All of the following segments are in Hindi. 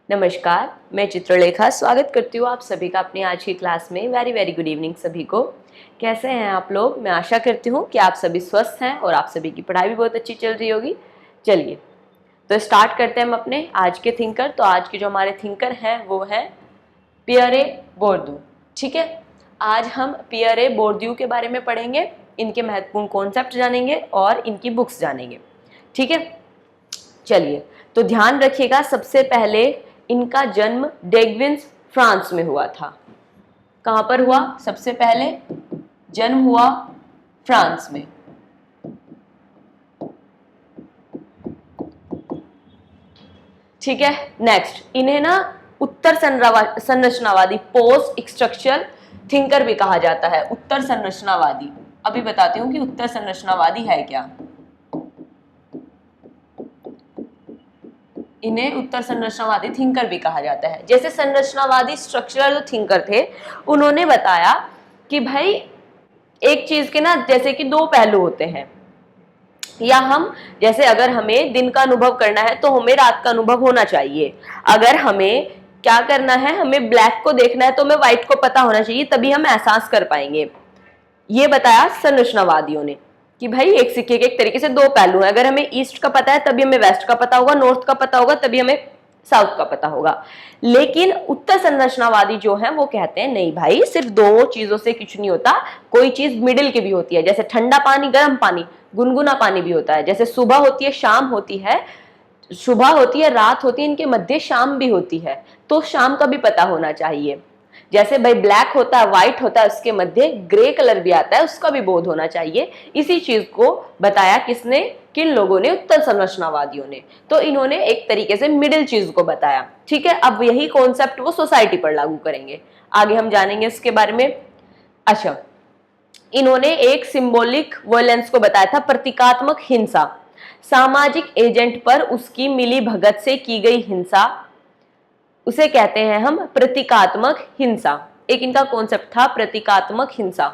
नमस्कार, मैं चित्रलेखा स्वागत करती हूँ आप सभी का अपनी आज की क्लास में। वेरी वेरी गुड इवनिंग सभी को। कैसे हैं आप लोग? मैं आशा करती हूँ कि आप सभी स्वस्थ हैं और आप सभी की पढ़ाई भी बहुत अच्छी चल रही होगी। चलिए तो स्टार्ट करते हैं हम अपने आज के थिंकर। तो आज के जो हमारे थिंकर हैं वो हैं पियरे बोर्दू। ठीक है, आज हम पियरे बोर्दू के बारे में पढ़ेंगे, इनके महत्वपूर्ण कॉन्सेप्ट जानेंगे और इनकी बुक्स जानेंगे। ठीक है, चलिए तो ध्यान रखिएगा, सबसे पहले इनका जन्म डेगविन्स फ्रांस में हुआ था। कहां पर हुआ? सबसे पहले जन्म हुआ फ्रांस में। ठीक है, नेक्स्ट इन्हें ना उत्तर संरचनावादी पोस्ट स्ट्रक्चरल थिंकर भी कहा जाता है। उत्तर संरचनावादी, अभी बताती हूं कि उत्तर संरचनावादी है क्या। इन्हें उत्तर संरचनावादी थिंकर भी कहा जाता है। जैसे संरचनावादी स्ट्रक्चरल जो थिंकर थे उन्होंने बताया कि भाई एक चीज के ना जैसे कि दो पहलू होते हैं, या हम जैसे अगर हमें दिन का अनुभव करना है तो हमें रात का अनुभव होना चाहिए। अगर हमें क्या करना है, हमें ब्लैक को देखना है तो हमें व्हाइट को पता होना चाहिए, तभी हम एहसास कर पाएंगे। ये बताया संरचनावादियों ने कि भाई एक सिक्के के एक तरीके से दो पहलू हैं। अगर हमें ईस्ट का पता है तभी हमें वेस्ट का पता होगा, नॉर्थ का पता होगा तभी हमें साउथ का पता होगा। लेकिन उत्तर संरचनावादी जो है वो कहते हैं नहीं भाई, सिर्फ दो चीजों से कुछ नहीं होता, कोई चीज मिडिल की भी होती है। जैसे ठंडा पानी, गर्म पानी, गुनगुना पानी भी होता है। जैसे सुबह होती है, शाम होती है, सुबह होती है, रात होती है, इनके मध्य शाम भी होती है, तो शाम का भी पता होना चाहिए। जैसे भाई ब्लैक होता है, व्हाइट होता है, उसके मध्य ग्रे कलर भी आता है, उसका भी बोध होना चाहिए। इसी चीज को बताया किसने, किन लोगों ने? उत्तर संरचनावादियों ने। तो इन्होंने एक तरीके से मिडिल चीज को बताया। ठीक है, अब यही कॉन्सेप्ट वो सोसाइटी पर लागू करेंगे, आगे हम जानेंगे इसके बारे में। अच्छा, इन्होंने एक सिंबॉलिक वायलेंस को बताया था, प्रतीकात्मक हिंसा। सामाजिक एजेंट पर उसकी मिली भगत से की गई हिंसा, उसे कहते हैं हम प्रतीकात्मक हिंसा। एक इनका कॉन्सेप्ट था प्रतीकात्मक हिंसा।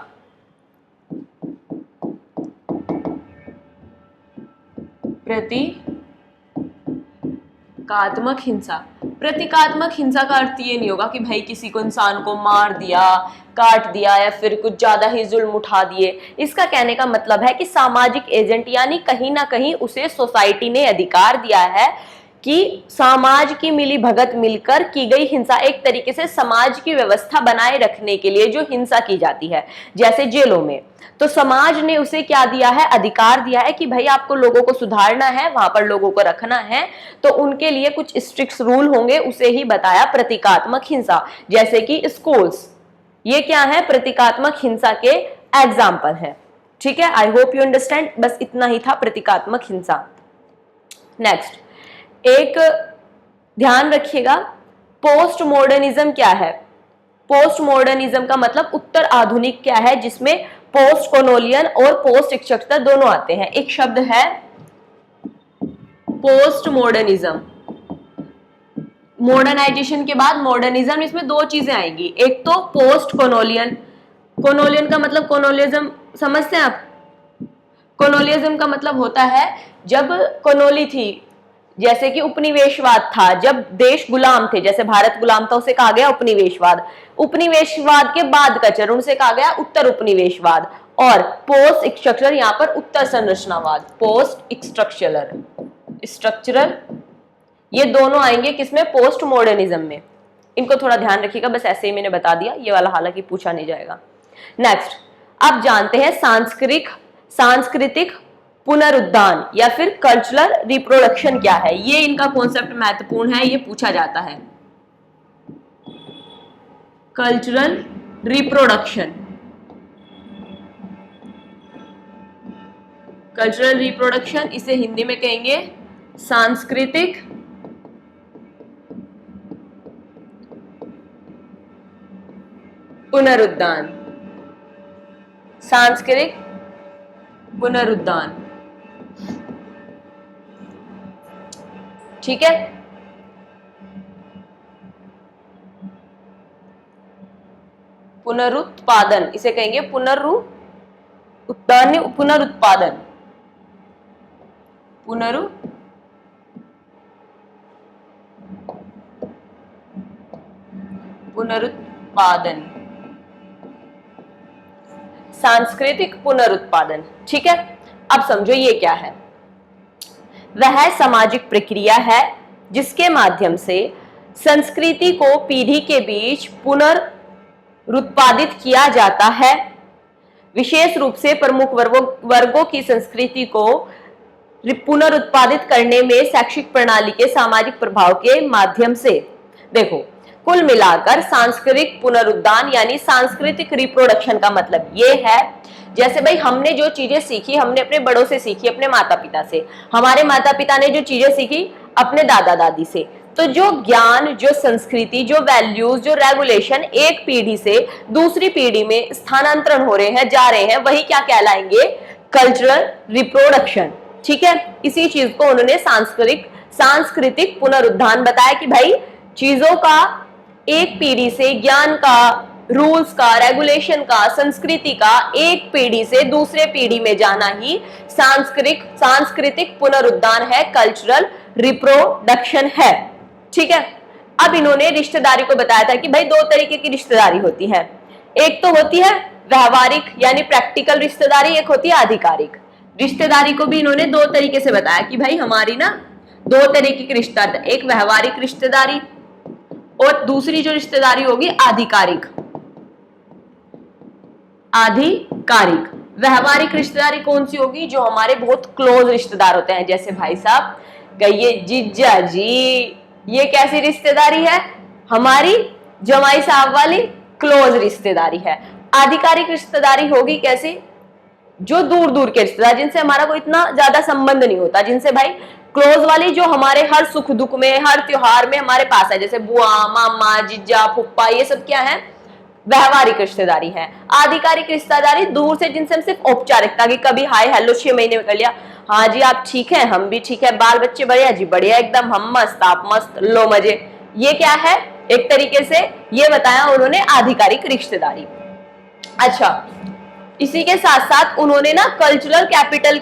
प्रतीकात्मक हिंसा, प्रतीकात्मक हिंसा का अर्थ ये नहीं होगा कि भाई किसी को, इंसान को मार दिया, काट दिया या फिर कुछ ज्यादा ही जुल्म उठा दिए। इसका कहने का मतलब है कि सामाजिक एजेंट, यानी कहीं ना कहीं उसे सोसाइटी ने अधिकार दिया है कि समाज की मिली भगत मिलकर की गई हिंसा, एक तरीके से समाज की व्यवस्था बनाए रखने के लिए जो हिंसा की जाती है, जैसे जेलों में, तो समाज ने उसे क्या दिया है? अधिकार दिया है कि भाई आपको लोगों को सुधारना है, वहां पर लोगों को रखना है, तो उनके लिए कुछ स्ट्रिक्ट रूल होंगे, उसे ही बताया प्रतीकात्मक हिंसा। जैसे कि स्कूल्स, ये क्या है? प्रतीकात्मक हिंसा के एग्जाम्पल है। ठीक है, आई होप यू अंडरस्टैंड। बस इतना ही था प्रतीकात्मक हिंसा। नेक्स्ट, एक ध्यान रखिएगा, पोस्ट मॉडर्निज्म क्या है? पोस्ट मॉडर्निज्म का मतलब उत्तर आधुनिक क्या है, जिसमें पोस्ट कॉलोनियल और पोस्ट स्ट्रक्चरल दोनों आते हैं। एक शब्द है पोस्ट मॉडर्निज्म। मॉडर्नाइजेशन के बाद मॉडर्निज्म, इसमें दो चीजें आएंगी। एक तो पोस्ट कॉलोनियल, कॉलोनियल का मतलब कॉलोनियलिज्म समझते हैं आप? कॉलोनियलिज्म का मतलब होता है जब कॉलोनी थी, जैसे कि उपनिवेशवाद था, जब देश गुलाम थे, जैसे भारत गुलाम था, उसे कहा गया उपनिवेशवाद। उपनिवेशवाद के बाद का चरण उसे कहा गया उत्तर उपनिवेशवाद। और पोस्ट स्ट्रक्चरल, यहाँ पर उत्तर संरचनावाद, पोस्ट स्ट्रक्चरल, ये दोनों आएंगे किसमें? पोस्ट मॉडर्निज्म में। इनको थोड़ा ध्यान रखिएगा, बस ऐसे ही मैंने बता दिया, ये वाला हालांकि पूछा नहीं जाएगा। नेक्स्ट, अब जानते हैं सांस्कृतिक पुनरुद्धान या फिर कल्चरल रिप्रोडक्शन क्या है। ये इनका कॉन्सेप्ट महत्वपूर्ण है, ये पूछा जाता है। कल्चरल रिप्रोडक्शन, कल्चरल रिप्रोडक्शन, इसे हिंदी में कहेंगे सांस्कृतिक पुनरुद्धान। सांस्कृतिक पुनरुद्धान, ठीक है। पुनरुत्पादन, इसे कहेंगे पुनरुत्पादन, पुनरुत्पादन, सांस्कृतिक पुनरुत्पादन। ठीक है, अब समझो ये क्या है। वह सामाजिक प्रक्रिया है जिसके माध्यम से संस्कृति को पीढ़ी के बीच पुनरुत्पादित किया जाता है, विशेष रूप से प्रमुख वर्गों की संस्कृति को पुनरुत्पादित करने में शैक्षिक प्रणाली के सामाजिक प्रभाव के माध्यम से। देखो, कुल मिलाकर सांस्कृतिक पुनरुत्थान यानी सांस्कृतिक रिप्रोडक्शन का मतलब ये है, जैसे भाई हमने जो चीजें सीखी, हमने अपने बड़ों से सीखी, अपने माता पिता से, हमारे माता पिता ने जो चीजें सीखी अपने दादा दादी से, तो जो ज्ञान, जो संस्कृति, जो वैल्यूज, जो रेगुलेशन एक पीढ़ी से दूसरी पीढ़ी में स्थानांतरण हो रहे हैं, जा रहे हैं, वही क्या कहलाएंगे? Cultural reproduction. ठीक है, इसी चीज को उन्होंने सांस्कृतिक पुनरुत्थान बताया कि भाई चीजों का एक पीढ़ी से, ज्ञान का, रूल्स का, रेगुलेशन का, संस्कृति का एक पीढ़ी से दूसरे पीढ़ी में जाना ही सांस्कृतिक पुनरुत्थान है, कल्चरल रिप्रोडक्शन है। ठीक है, अब इन्होंने रिश्तेदारी को बताया था कि भाई दो तरीके की रिश्तेदारी होती है, एक तो होती है व्यवहारिक यानी प्रैक्टिकल रिश्तेदारी, एक होती है आधिकारिक रिश्तेदारी। को भी इन्होंने दो तरीके से बताया कि भाई हमारी ना दो तरीके की रिश्तेदारी, एक व्यवहारिक रिश्तेदारी और दूसरी जो रिश्तेदारी होगी आधिकारिक। व्यवहारिक रिश्तेदारी कौन सी होगी? जो हमारे बहुत क्लोज रिश्तेदार होते हैं, जैसे भाई साहब, गइए जीजा जी, ये कैसी रिश्तेदारी है? हमारी जमाई साहब वाली क्लोज रिश्तेदारी है। आधिकारिक रिश्तेदारी होगी कैसी? जो दूर दूर के रिश्तेदार, जिनसे हमारा कोई इतना ज्यादा संबंध नहीं होता, जिनसे भाई क्लोज वाली, जो हमारे हर सुख दुख में, हर त्योहार में हमारे पास है, जैसे बुआ, मामा, जीजा, फुप्पा, ये सब क्या है? व्यवहारिक रिश्तेदारी है। आधिकारिक रिश्तेदारी दूर से, जिनसे हम सिर्फ औपचारिकता की, कभी हाय हेलो 6 महीने में कर लिया, हाँ जी आप ठीक है, हम भी ठीक है, बाल बच्चे बढ़िया जी, बढ़िया एकदम, हम मस्त, आप मस्त, लो मजे, ये क्या है? एक तरीके से ये बताया उन्होंने आधिकारिक रिश्तेदारी। अच्छा, इसी के साथ साथ उन्होंने ना कल्चरल कैपिटल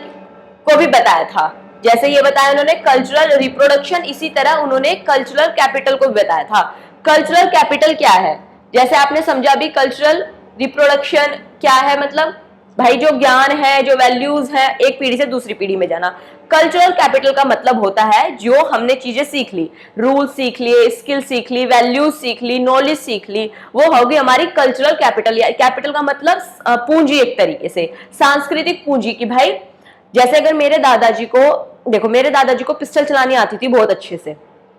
को भी बताया था। जैसे ये बताया उन्होंने कल्चरल रिप्रोडक्शन, इसी तरह उन्होंने कल्चरल कैपिटल को भी बताया था। कल्चरल कैपिटल क्या है? जैसे आपने समझा भी, कल्चरल रिप्रोडक्शन क्या है, मतलब भाई जो ज्ञान है, जो वैल्यूज है, एक पीढ़ी से दूसरी पीढ़ी में जाना। कल्चरल कैपिटल का मतलब होता है जो हमने चीजें सीख ली, रूल सीख लिए, स्किल सीख ली, वैल्यूज सीख ली, नॉलेज सीख ली, वो होगी हमारी कल्चरल कैपिटल। या कैपिटल का मतलब पूंजी, एक तरीके से सांस्कृतिक पूंजी की। भाई जैसे अगर मेरे दादाजी को, देखो मेरे दादाजी को पिस्टल चलानी आती थी बहुत अच्छे से,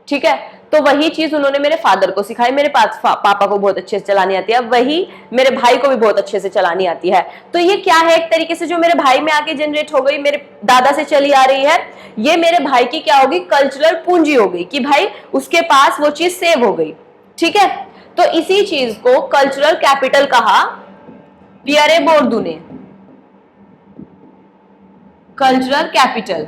ठीक है, तो वही चीज उन्होंने मेरे फादर को सिखाई, मेरे पापा को बहुत अच्छे से चलानी आती है, वही मेरे भाई को भी बहुत अच्छे से चलानी आती है। तो ये क्या है? एक तरीके से जो मेरे भाई में आके जनरेट हो गई, मेरे दादा से चली आ रही है, ये मेरे भाई की क्या होगी? कल्चरल पूंजी हो गई, कि भाई उसके पास वो चीज सेव हो गई। ठीक है, तो इसी चीज को कल्चरल कैपिटल कहा पियरे बोर्डू ने, कल्चरल कैपिटल।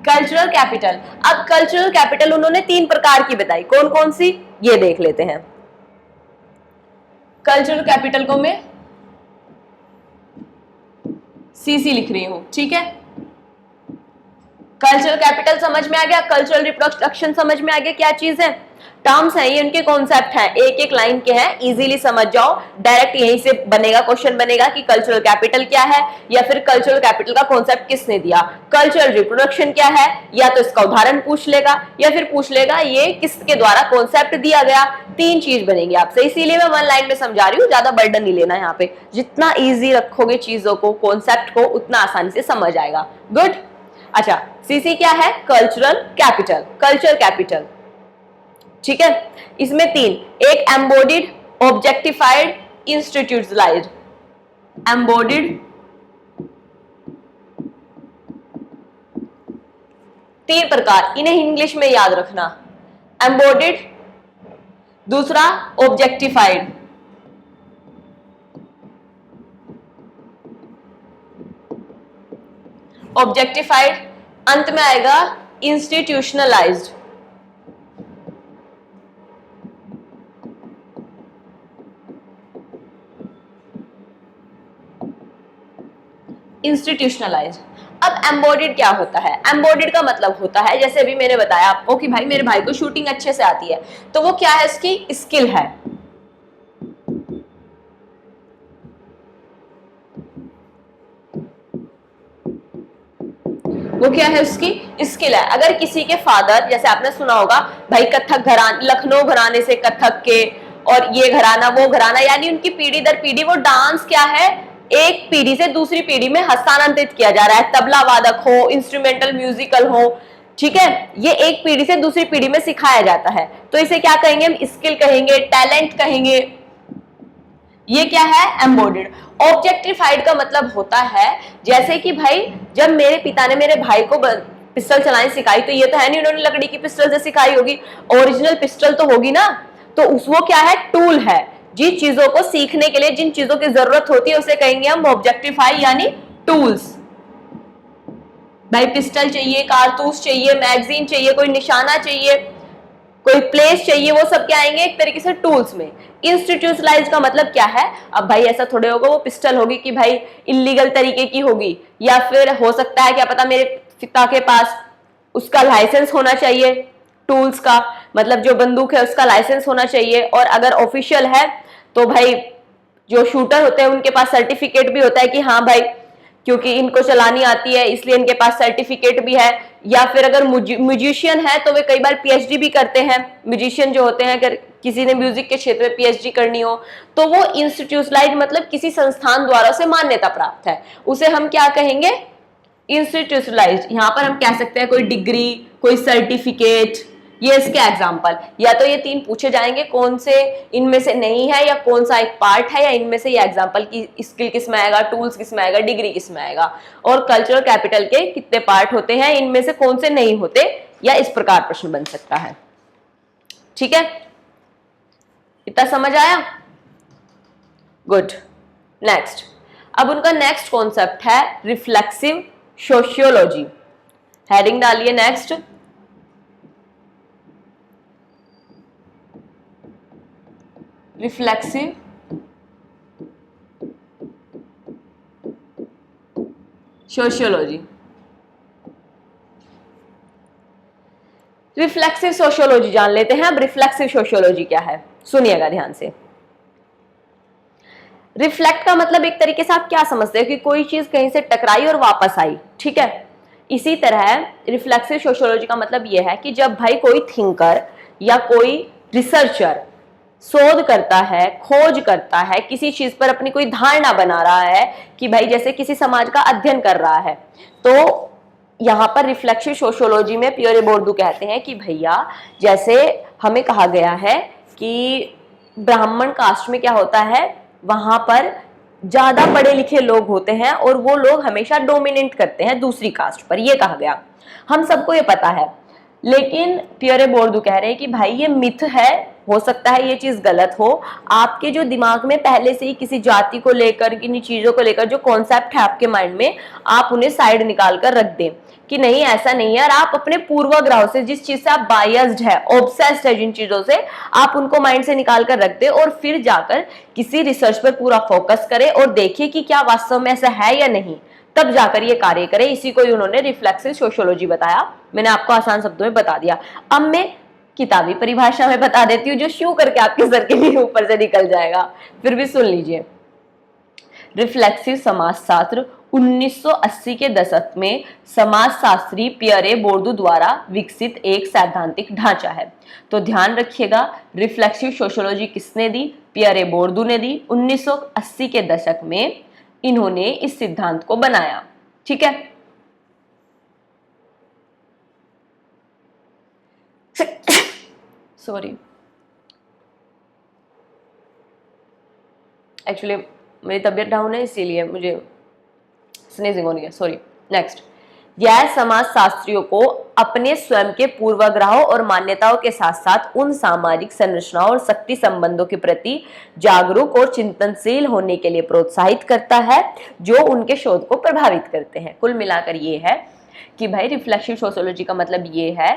कल्चरल कैपिटल, अब कल्चरल कैपिटल उन्होंने 3 प्रकार की बताई, कौन कौन सी ये देख लेते हैं। कल्चरल कैपिटल को मैं सीसी लिख रही हूं, ठीक है। कल्चरल कैपिटल समझ में आ गया, कल्चरल रिप्रोडक्शन समझ में आ गया, क्या चीज है? टर्म्स हैं, ये उनके कॉन्सेप्ट हैं, एक एक लाइन के हैं, इजीली समझ जाओ। डायरेक्ट यहीं से बनेगा, क्वेश्चन बनेगा कि कल्चरल कैपिटल क्या है, या फिर कल्चरल कैपिटल का कॉन्सेप्ट किसने दिया, कल्चरल रिप्रोडक्शन क्या है, या तो इसका उदाहरण पूछ लेगा, या फिर पूछ लेगा ये किसके द्वारा कॉन्सेप्ट दिया गया। 3 चीज बनेगी आपसे, इसीलिए मैं 1 लाइन में समझा रही हूँ, ज्यादा बर्डन नहीं लेना यहाँ पे। जितना ईजी रखोगे चीजों को, कॉन्सेप्ट को, उतना आसानी से समझ आएगा। गुड। अच्छा, सीसी क्या है? कल्चरल कैपिटल, कल्चर कैपिटल, ठीक है। इसमें 3, एक एम्बोडिड, ऑब्जेक्टिफाइड, इंस्टीट्यूशनलाइज्ड। एम्बोडिड, 3 प्रकार, इन्हें इंग्लिश में याद रखना। एम्बोडिड, दूसरा ऑब्जेक्टिफाइड, ऑब्जेक्टिफाइड, अंत में आएगा इंस्टीट्यूशनलाइज्ड। इंस्टीट्यूशनलाइज्ड, अब एम्बॉडिड क्या होता है? एम्बॉडिड का मतलब होता है, जैसे अभी मैंने बताया आपको कि भाई मेरे भाई को शूटिंग अच्छे से आती है, तो वो क्या है? उसकी स्किल है। वो क्या है? उसकी स्किल है। अगर किसी के फादर, जैसे आपने सुना होगा भाई कथक घराना, लखनऊ घराने से कथक के, और ये घराना वो घराना, यानी उनकी पीढ़ी दर पीढ़ी वो डांस क्या है, एक पीढ़ी से दूसरी पीढ़ी में हस्तांतरित किया जा रहा है। तबला वादक हो, इंस्ट्रूमेंटल म्यूजिकल हो, ठीक है, ये एक पीढ़ी से दूसरी पीढ़ी में सिखाया जाता है। तो इसे क्या कहेंगे? हम स्किल कहेंगे, टैलेंट कहेंगे। ये क्या है? एम्बॉडिड। ऑब्जेक्टिफाइड का मतलब होता है, जैसे कि भाई जब मेरे पिता ने मेरे भाई को पिस्टल चलानी सिखाई, तो ये तो है नहीं उन्होंने लकड़ी की पिस्टल से सिखाई होगी, ओरिजिनल पिस्टल तो होगी ना। तो वो क्या है? टूल है। जिन चीजों को सीखने के लिए जिन चीजों की जरूरत होती है उसे कहेंगे हम ऑब्जेक्टिफाई, यानी टूल्स। भाई पिस्टल चाहिए, कारतूस चाहिए, मैगजीन चाहिए, कोई निशाना चाहिए, कोई प्लेस चाहिए, वो सब क्या आएंगे? एक तरीके से टूल्स में। इंस्टीट्यूशनलाइज का मतलब क्या है? अब भाई ऐसा थोड़े होगा वो पिस्टल होगी कि भाई इलीगल तरीके की होगी, या फिर हो सकता है क्या पता मेरे पिता के पास उसका लाइसेंस होना चाहिए, टूल्स का मतलब जो बंदूक है उसका लाइसेंस होना चाहिए। और अगर ऑफिशियल है तो भाई जो शूटर होते हैं उनके पास सर्टिफिकेट भी होता है कि हाँ भाई क्योंकि इनको चलानी आती है इसलिए इनके पास सर्टिफिकेट भी है। या फिर अगर म्यूजिशियन है तो वे कई बार पीएचडी भी करते हैं। म्यूजिशियन जो होते हैं, अगर किसी ने म्यूजिक के क्षेत्र में पीएचडी करनी हो तो वो इंस्टीट्यूशनलाइज्ड मतलब किसी संस्थान द्वारा उसे मान्यता प्राप्त है, उसे हम क्या कहेंगे? इंस्टीट्यूशनलाइज्ड। यहां पर हम कह सकते हैं कोई डिग्री, कोई सर्टिफिकेट, ये इसके एग्जाम्पल। या तो ये तीन पूछे जाएंगे कौन से इनमें से नहीं है, या कौन सा एक पार्ट है, या इनमें से ये एग्जाम्पल की स्किल किस में आएगा, टूल्स किस में आएगा, डिग्री किस में आएगा, और कल्चरल कैपिटल के कितने पार्ट होते हैं, इनमें से कौन से नहीं होते, या इस प्रकार प्रश्न बन सकता है। ठीक है, इतना समझ आया? गुड। नेक्स्ट, अब उनका नेक्स्ट कॉन्सेप्ट है रिफ्लेक्सिव सोशियोलॉजी। हेडिंग डालिए next, reflexive sociology. Reflexive sociology जान लेते हैं। अब रिफ्लेक्सिव सोशियोलॉजी क्या है, सुनिएगा ध्यान से। रिफ्लेक्ट का मतलब एक तरीके से आप क्या समझते हैं कि कोई चीज कहीं से टकराई और वापस आई, ठीक है। इसी तरह रिफ्लेक्सिव सोशियोलॉजी का मतलब यह है कि जब भाई कोई थिंकर या कोई रिसर्चर शोध करता है, खोज करता है, किसी चीज पर अपनी कोई धारणा बना रहा है कि भाई जैसे किसी समाज का अध्ययन कर रहा है, तो यहाँ पर रिफ्लेक्सिव सोशियोलॉजी में पियरे बोर्डू कहते हैं कि भैया जैसे हमें कहा गया है कि ब्राह्मण कास्ट में क्या होता है, वहां पर ज्यादा पढ़े लिखे लोग होते हैं और वो लोग हमेशा डोमिनेट करते हैं दूसरी कास्ट पर, ये कहा गया, हम सबको ये पता है। लेकिन पियरे बोर्डू कह रहे हैं कि भाई ये मिथ है, हो सकता है ये चीज गलत हो, आपके जो दिमाग में पहले से ही किसी जाति को लेकर, किन्हीं चीजों को लेकर जो कॉन्सेप्ट है आपके माइंड में, आप उन्हें साइड निकाल कर रख दें कि नहीं ऐसा नहीं है, और आप अपने पूर्वाग्रह से, जिस चीज से आप बायस्ड है, ऑब्सेस्ड है जिन चीजों से, आप उनको माइंड से निकाल कर रख दें और फिर जाकर किसी रिसर्च पर पूरा फोकस करें और देखिए कि क्या वास्तव में ऐसा है या नहीं, तब जाकर ये कार्य करें। इसी को उन्होंने रिफ्लेक्सिव सोशियोलॉजी बताया। मैंने आपको आसान शब्दों में बता दिया। अब मैं किताबी परिभाषा में बता देती हूँ जो शू करके आपके सर के लिए ऊपर से निकल जाएगा, फिर भी सुन लीजिए। रिफ्लेक्सिव समाजशास्त्र 1980 के दशक में समाजशास्त्री पियरे बोर्डू द्वारा विकसित एक सैद्धांतिक ढांचा है। तो ध्यान रखिएगा, रिफ्लेक्सिव सोशियोलॉजी किसने दी? पियरे बोर्डू ने दी। 1980 के दशक में इन्होंने इस सिद्धांत को बनाया, ठीक है। सॉरी, एक्चुअली मेरी तबीयत डाउन है इसीलिए मुझे स्नीजिंग होनी है, सॉरी। नेक्स्ट, यह समाजशास्त्रियों को अपने स्वयं के पूर्वाग्रहों और मान्यताओं के साथ साथ उन सामाजिक संरचनाओं और शक्ति संबंधों के प्रति जागरूक और चिंतनशील होने के लिए प्रोत्साहित करता है जो उनके शोध को प्रभावित करते हैं। कुल मिलाकर ये है कि भाई रिफ्लेक्सिव सोशियोलॉजी का मतलब ये है,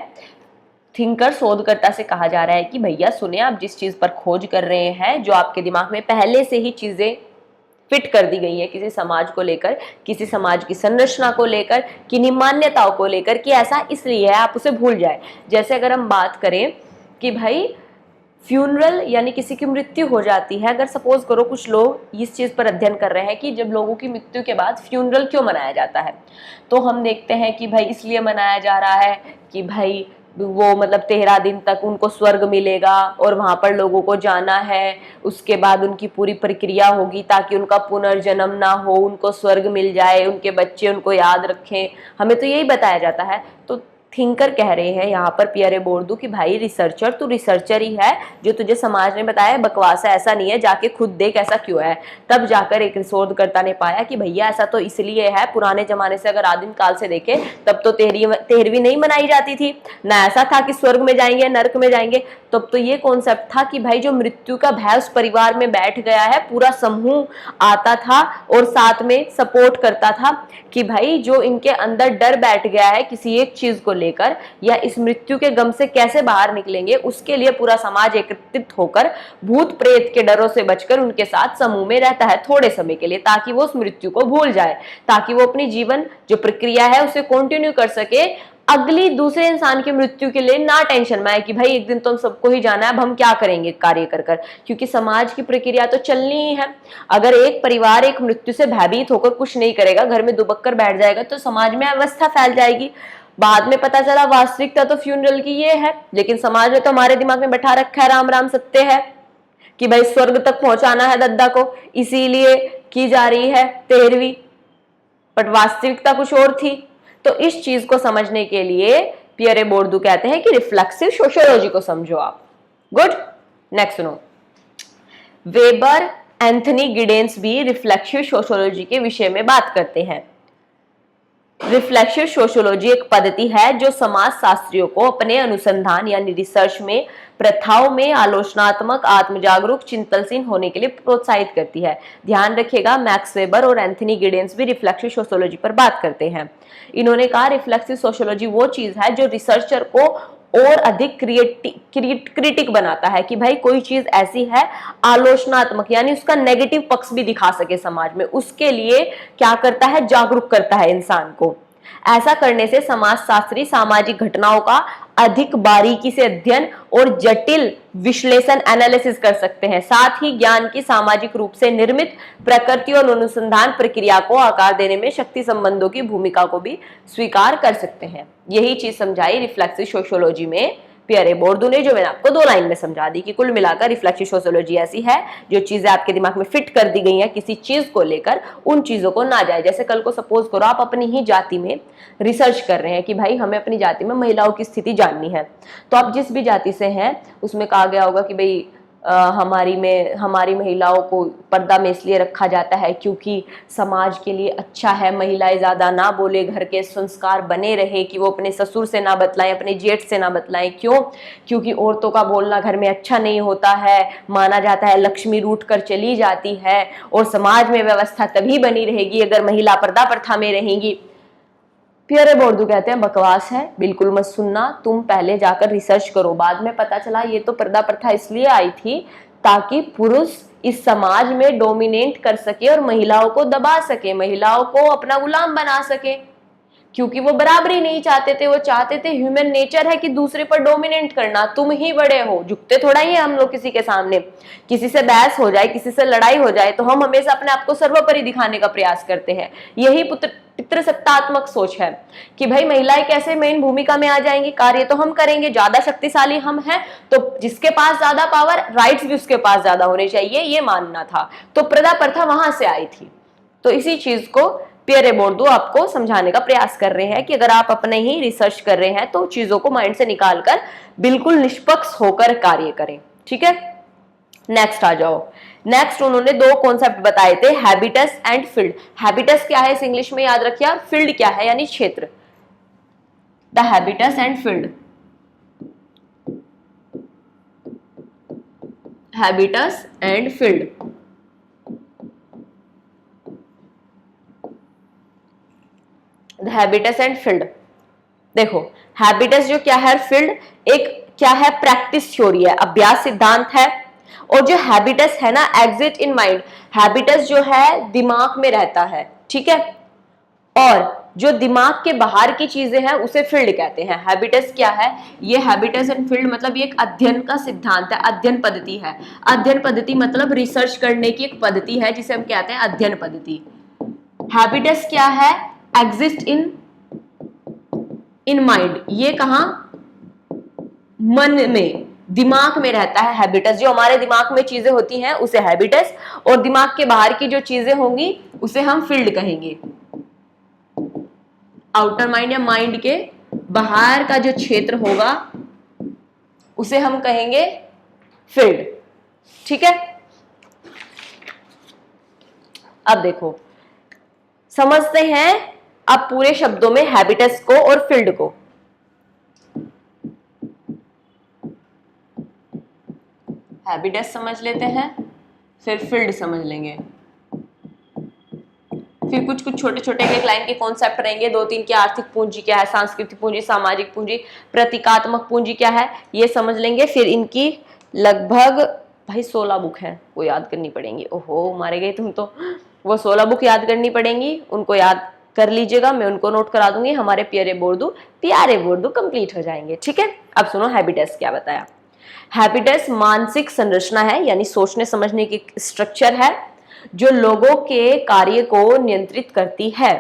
थिंकर शोधकर्ता से कहा जा रहा है कि भैया सुने, आप जिस चीज पर खोज कर रहे हैं, जो आपके दिमाग में पहले से ही चीजें फिट कर दी गई है किसी समाज को लेकर, किसी समाज की संरचना को लेकर, किन्हीं मान्यताओं को लेकर कि ऐसा इसलिए है, आप उसे भूल जाए। जैसे अगर हम बात करें कि भाई फ्यूनरल यानी किसी की मृत्यु हो जाती है, अगर सपोज करो कुछ लोग इस चीज पर अध्ययन कर रहे हैं कि जब लोगों की मृत्यु के बाद फ्यूनरल क्यों मनाया जाता है, तो हम देखते हैं कि भाई इसलिए मनाया जा रहा है कि भाई वो मतलब 13 दिन तक उनको स्वर्ग मिलेगा और वहां पर लोगों को जाना है, उसके बाद उनकी पूरी प्रक्रिया होगी ताकि उनका पुनर्जन्म ना हो, उनको स्वर्ग मिल जाए, उनके बच्चे उनको याद रखें, हमें तो यही बताया जाता है। तो थिंकर कह रहे हैं यहाँ पर पियरे बोर्डू कि भाई रिसर्चर तू रिसर्चर ही है, जो तुझे समाज ने बताया बकवास है, ऐसा नहीं है, जाके खुद देख ऐसा क्यों है। तब जाकर एक शोधकर्ता ने पाया कि भैया ऐसा तो इसलिए है, पुराने जमाने से अगर आदिम काल से देखे तब तो तेरहवीं नहीं मनाई जाती थी ना, ऐसा था कि स्वर्ग में जाएंगे नरक में जाएंगे। तब तो ये कॉन्सेप्ट था कि भाई जो मृत्यु का भय उस परिवार में बैठ गया है, पूरा समूह आता था और साथ में सपोर्ट करता था कि भाई जो इनके अंदर डर बैठ गया है किसी एक चीज को लेकर या इस मृत्यु के गम से कैसे बाहर निकलेंगे, उसके लिए पूरा समाज एकत्रित होकर भूत प्रेत के डरों से बचकर उनके साथ समूह में रहता है थोड़े समय के लिए, ताकि वो उस मृत्यु को भूल जाए, ताकि वो अपनी जीवन जो प्रक्रिया है उसे कंटिन्यू कर सके, अगली दूसरे इंसान की मृत्यु के लिए ना टेंशन में आए कि भाई एक दिन तो हम सबको ही जाना है, अब हम क्या करेंगे कार्य कर कर, क्योंकि समाज की प्रक्रिया तो चलनी ही है। अगर एक परिवार एक मृत्यु से भयभीत होकर कुछ नहीं करेगा, घर में दुबक कर बैठ जाएगा, तो समाज में अवस्था फैल जाएगी। बाद में पता चला वास्तविकता तो फ्यूनरल की ये है, लेकिन समाज ने तो हमारे दिमाग में बैठा रखा है राम राम सत्य है कि भाई स्वर्ग तक पहुंचाना है दद्दा को, इसीलिए की जा रही है 13वीं, बट वास्तविकता कुछ और थी। तो इस चीज को समझने के लिए पियरे बोर्डू कहते हैं कि रिफ्लेक्सिव सोशियोलॉजी को समझो आप। गुड, नेक्स्ट सुनो। वेबर एंथनी गिडेंस भी रिफ्लेक्सिव सोशियोलॉजी के विषय में बात करते हैं। रिफ्लेक्सिव सोशियोलॉजी एक पद्धति है जो समाज शास्त्रियों को अपने अनुसंधान यानी रिसर्च में प्रथाओं में आलोचनात्मक आत्मजागरूक चिंतनशील होने के लिए प्रोत्साहित करती है। ध्यान रखिएगा, मैक्स वेबर और एंथनी गिडेंस भी रिफ्लेक्सिव सोशियोलॉजी पर बात करते हैं। इन्होंने कहा रिफ्लेक्सिव सोशियोलॉजी वो चीज है जो रिसर्चर को और अधिक क्रिटिक बनाता है कि भाई कोई चीज ऐसी है आलोचनात्मक यानी उसका नेगेटिव पक्ष भी दिखा सके समाज में, उसके लिए क्या करता है, जागरूक करता है इंसान को। ऐसा करने से समाजशास्त्री सामाजिक घटनाओं का अधिक बारीकी से अध्ययन और जटिल विश्लेषण एनालिसिस कर सकते हैं, साथ ही ज्ञान की सामाजिक रूप से निर्मित प्रकृति और अनुसंधान प्रक्रिया को आकार देने में शक्ति संबंधों की भूमिका को भी स्वीकार कर सकते हैं। यही चीज समझाई रिफ्लेक्सिव सोशियोलॉजी में पियरे बोर्डू ने, जो मैंने आपको 2 लाइन में समझा दी कि कुल मिलाकर रिफ्लेक्सिव सोशियोलॉजी ऐसी है जो चीजें आपके दिमाग में फिट कर दी गई हैं किसी चीज को लेकर, उन चीजों को ना जाए। जैसे कल को सपोज करो आप अपनी ही जाति में रिसर्च कर रहे हैं कि भाई हमें अपनी जाति में महिलाओं की स्थिति जाननी है, तो आप जिस भी जाति से हैं उसमें कहा गया होगा कि भाई हमारी महिलाओं को पर्दा में इसलिए रखा जाता है क्योंकि समाज के लिए अच्छा है, महिलाएं ज्यादा ना बोले, घर के संस्कार बने रहे कि वो अपने ससुर से ना बतलाएं, अपने जेठ से ना बतलाएं। क्यों? क्योंकि औरतों का बोलना घर में अच्छा नहीं होता है, माना जाता है लक्ष्मी रूठ कर चली जाती है और समाज में व्यवस्था तभी बनी रहेगी अगर महिला पर्दा प्रथा में रहेंगी। पियरे बोर्डू कहते हैं बकवास है, बिल्कुल मत सुनना, तुम पहले जाकर रिसर्च करो। बाद में पता चला ये तो पर्दा प्रथा इसलिए आई थी ताकि पुरुष इस समाज में डोमिनेट कर सके और महिलाओं को दबा सके, महिलाओं को अपना गुलाम बना सके, क्योंकि वो बराबरी नहीं चाहते थे, वो चाहते थे, ह्यूमन नेचर है कि दूसरे पर डोमिनेट करना, तुम ही बड़े हो, झुकते थोड़ा ही है हम लोग किसी के सामने। किसी से बहस हो जाए, किसी से लड़ाई हो जाए तो हम हमेशा अपने आप को सर्वोपरि दिखाने का प्रयास करते हैं। यही पितृसत्तात्मक सोच है कि भाई महिलाएं कैसे मेन भूमिका में आ जाएंगी, कार्य तो हम करेंगे, ज्यादा शक्तिशाली हम हैं तो जिसके पास ज्यादा पावर, राइट्स भी उसके पास ज्यादा होने चाहिए, ये मानना था। तो पर्दा प्रथा वहां से आई थी। तो इसी चीज को पियरे बोर्डू आपको समझाने का प्रयास कर रहे हैं कि अगर आप अपने ही रिसर्च कर रहे हैं तो चीजों को माइंड से निकालकर बिल्कुल निष्पक्ष होकर कार्य करें। ठीक है, नेक्स्ट आ जाओ। नेक्स्ट उन्होंने 2 कॉन्सेप्ट बताए थे, हैबिटस एंड फील्ड। हैबिटस क्या है इस इंग्लिश में याद रखिए, और फील्ड क्या है यानी क्षेत्र। The habitus and field, habitus and field. Habitus and field, देखो हैबिटस जो क्या है, फील्ड एक क्या है, प्रैक्टिस थ्योरी है, अभ्यास सिद्धांत है। और जो हैबिटस है ना, एग्जिट इन माइंड, हैबिटस जो है दिमाग में रहता है, ठीक है, और जो दिमाग के बाहर की चीजें हैं उसे फील्ड कहते हैं। हैबिटस क्या है, ये हैबिटस एंड फील्ड मतलब ये एक अध्ययन का सिद्धांत है, अध्ययन पद्धति है। अध्ययन पद्धति मतलब रिसर्च करने की एक पद्धति है जिसे हम कहते हैं अध्ययन पद्धति। हैबिटस क्या है, एग्जिस्ट इन माइंड, ये कहां, मन में, दिमाग में रहता है हैबिटस। जो हमारे दिमाग में चीजें होती हैं उसे हैबिटस, और दिमाग के बाहर की जो चीजें होंगी उसे हम फील्ड कहेंगे। आउटर माइंड या माइंड के बाहर का जो क्षेत्र होगा उसे हम कहेंगे फील्ड, ठीक है। अब देखो, समझते हैं अब पूरे शब्दों में हैबिटस को और फील्ड को। हैबिटस समझ लेते हैं, फिर फील्ड समझ लेंगे, फिर कुछ कुछ छोटे छोटे एक लाइन के कॉन्सेप्ट रहेंगे, दो तीन की आर्थिक पूंजी क्या है, सांस्कृतिक पूंजी, सामाजिक पूंजी, प्रतीकात्मक पूंजी क्या है, ये समझ लेंगे। फिर इनकी लगभग भाई 16 बुक है, वो याद करनी पड़ेंगी। ओहो मारे गए तुम तो, वो 16 बुक याद करनी पड़ेंगी, उनको याद कर लीजिएगा, मैं उनको नोट करा दूंगी, हमारे प्यारे बोर्डू कंप्लीट हो जाएंगे, ठीक है। अब सुनो हैबिटस क्या बताया। हैबिटस मानसिक संरचना है, यानी सोचने समझने की स्ट्रक्चर है जो लोगों के कार्य को नियंत्रित करती है।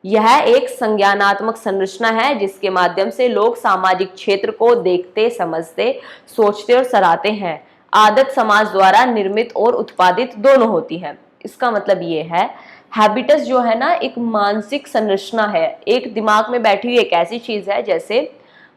यह एक संज्ञानात्मक संरचना है जिसके माध्यम से लोग सामाजिक क्षेत्र को देखते, समझते, सोचते और सराहते हैं। आदत समाज द्वारा निर्मित और उत्पादित दोनों होती है। इसका मतलब ये है, हैबिटस जो है ना एक मानसिक संरचना है, एक दिमाग में बैठी हुई एक ऐसी चीज है, जैसे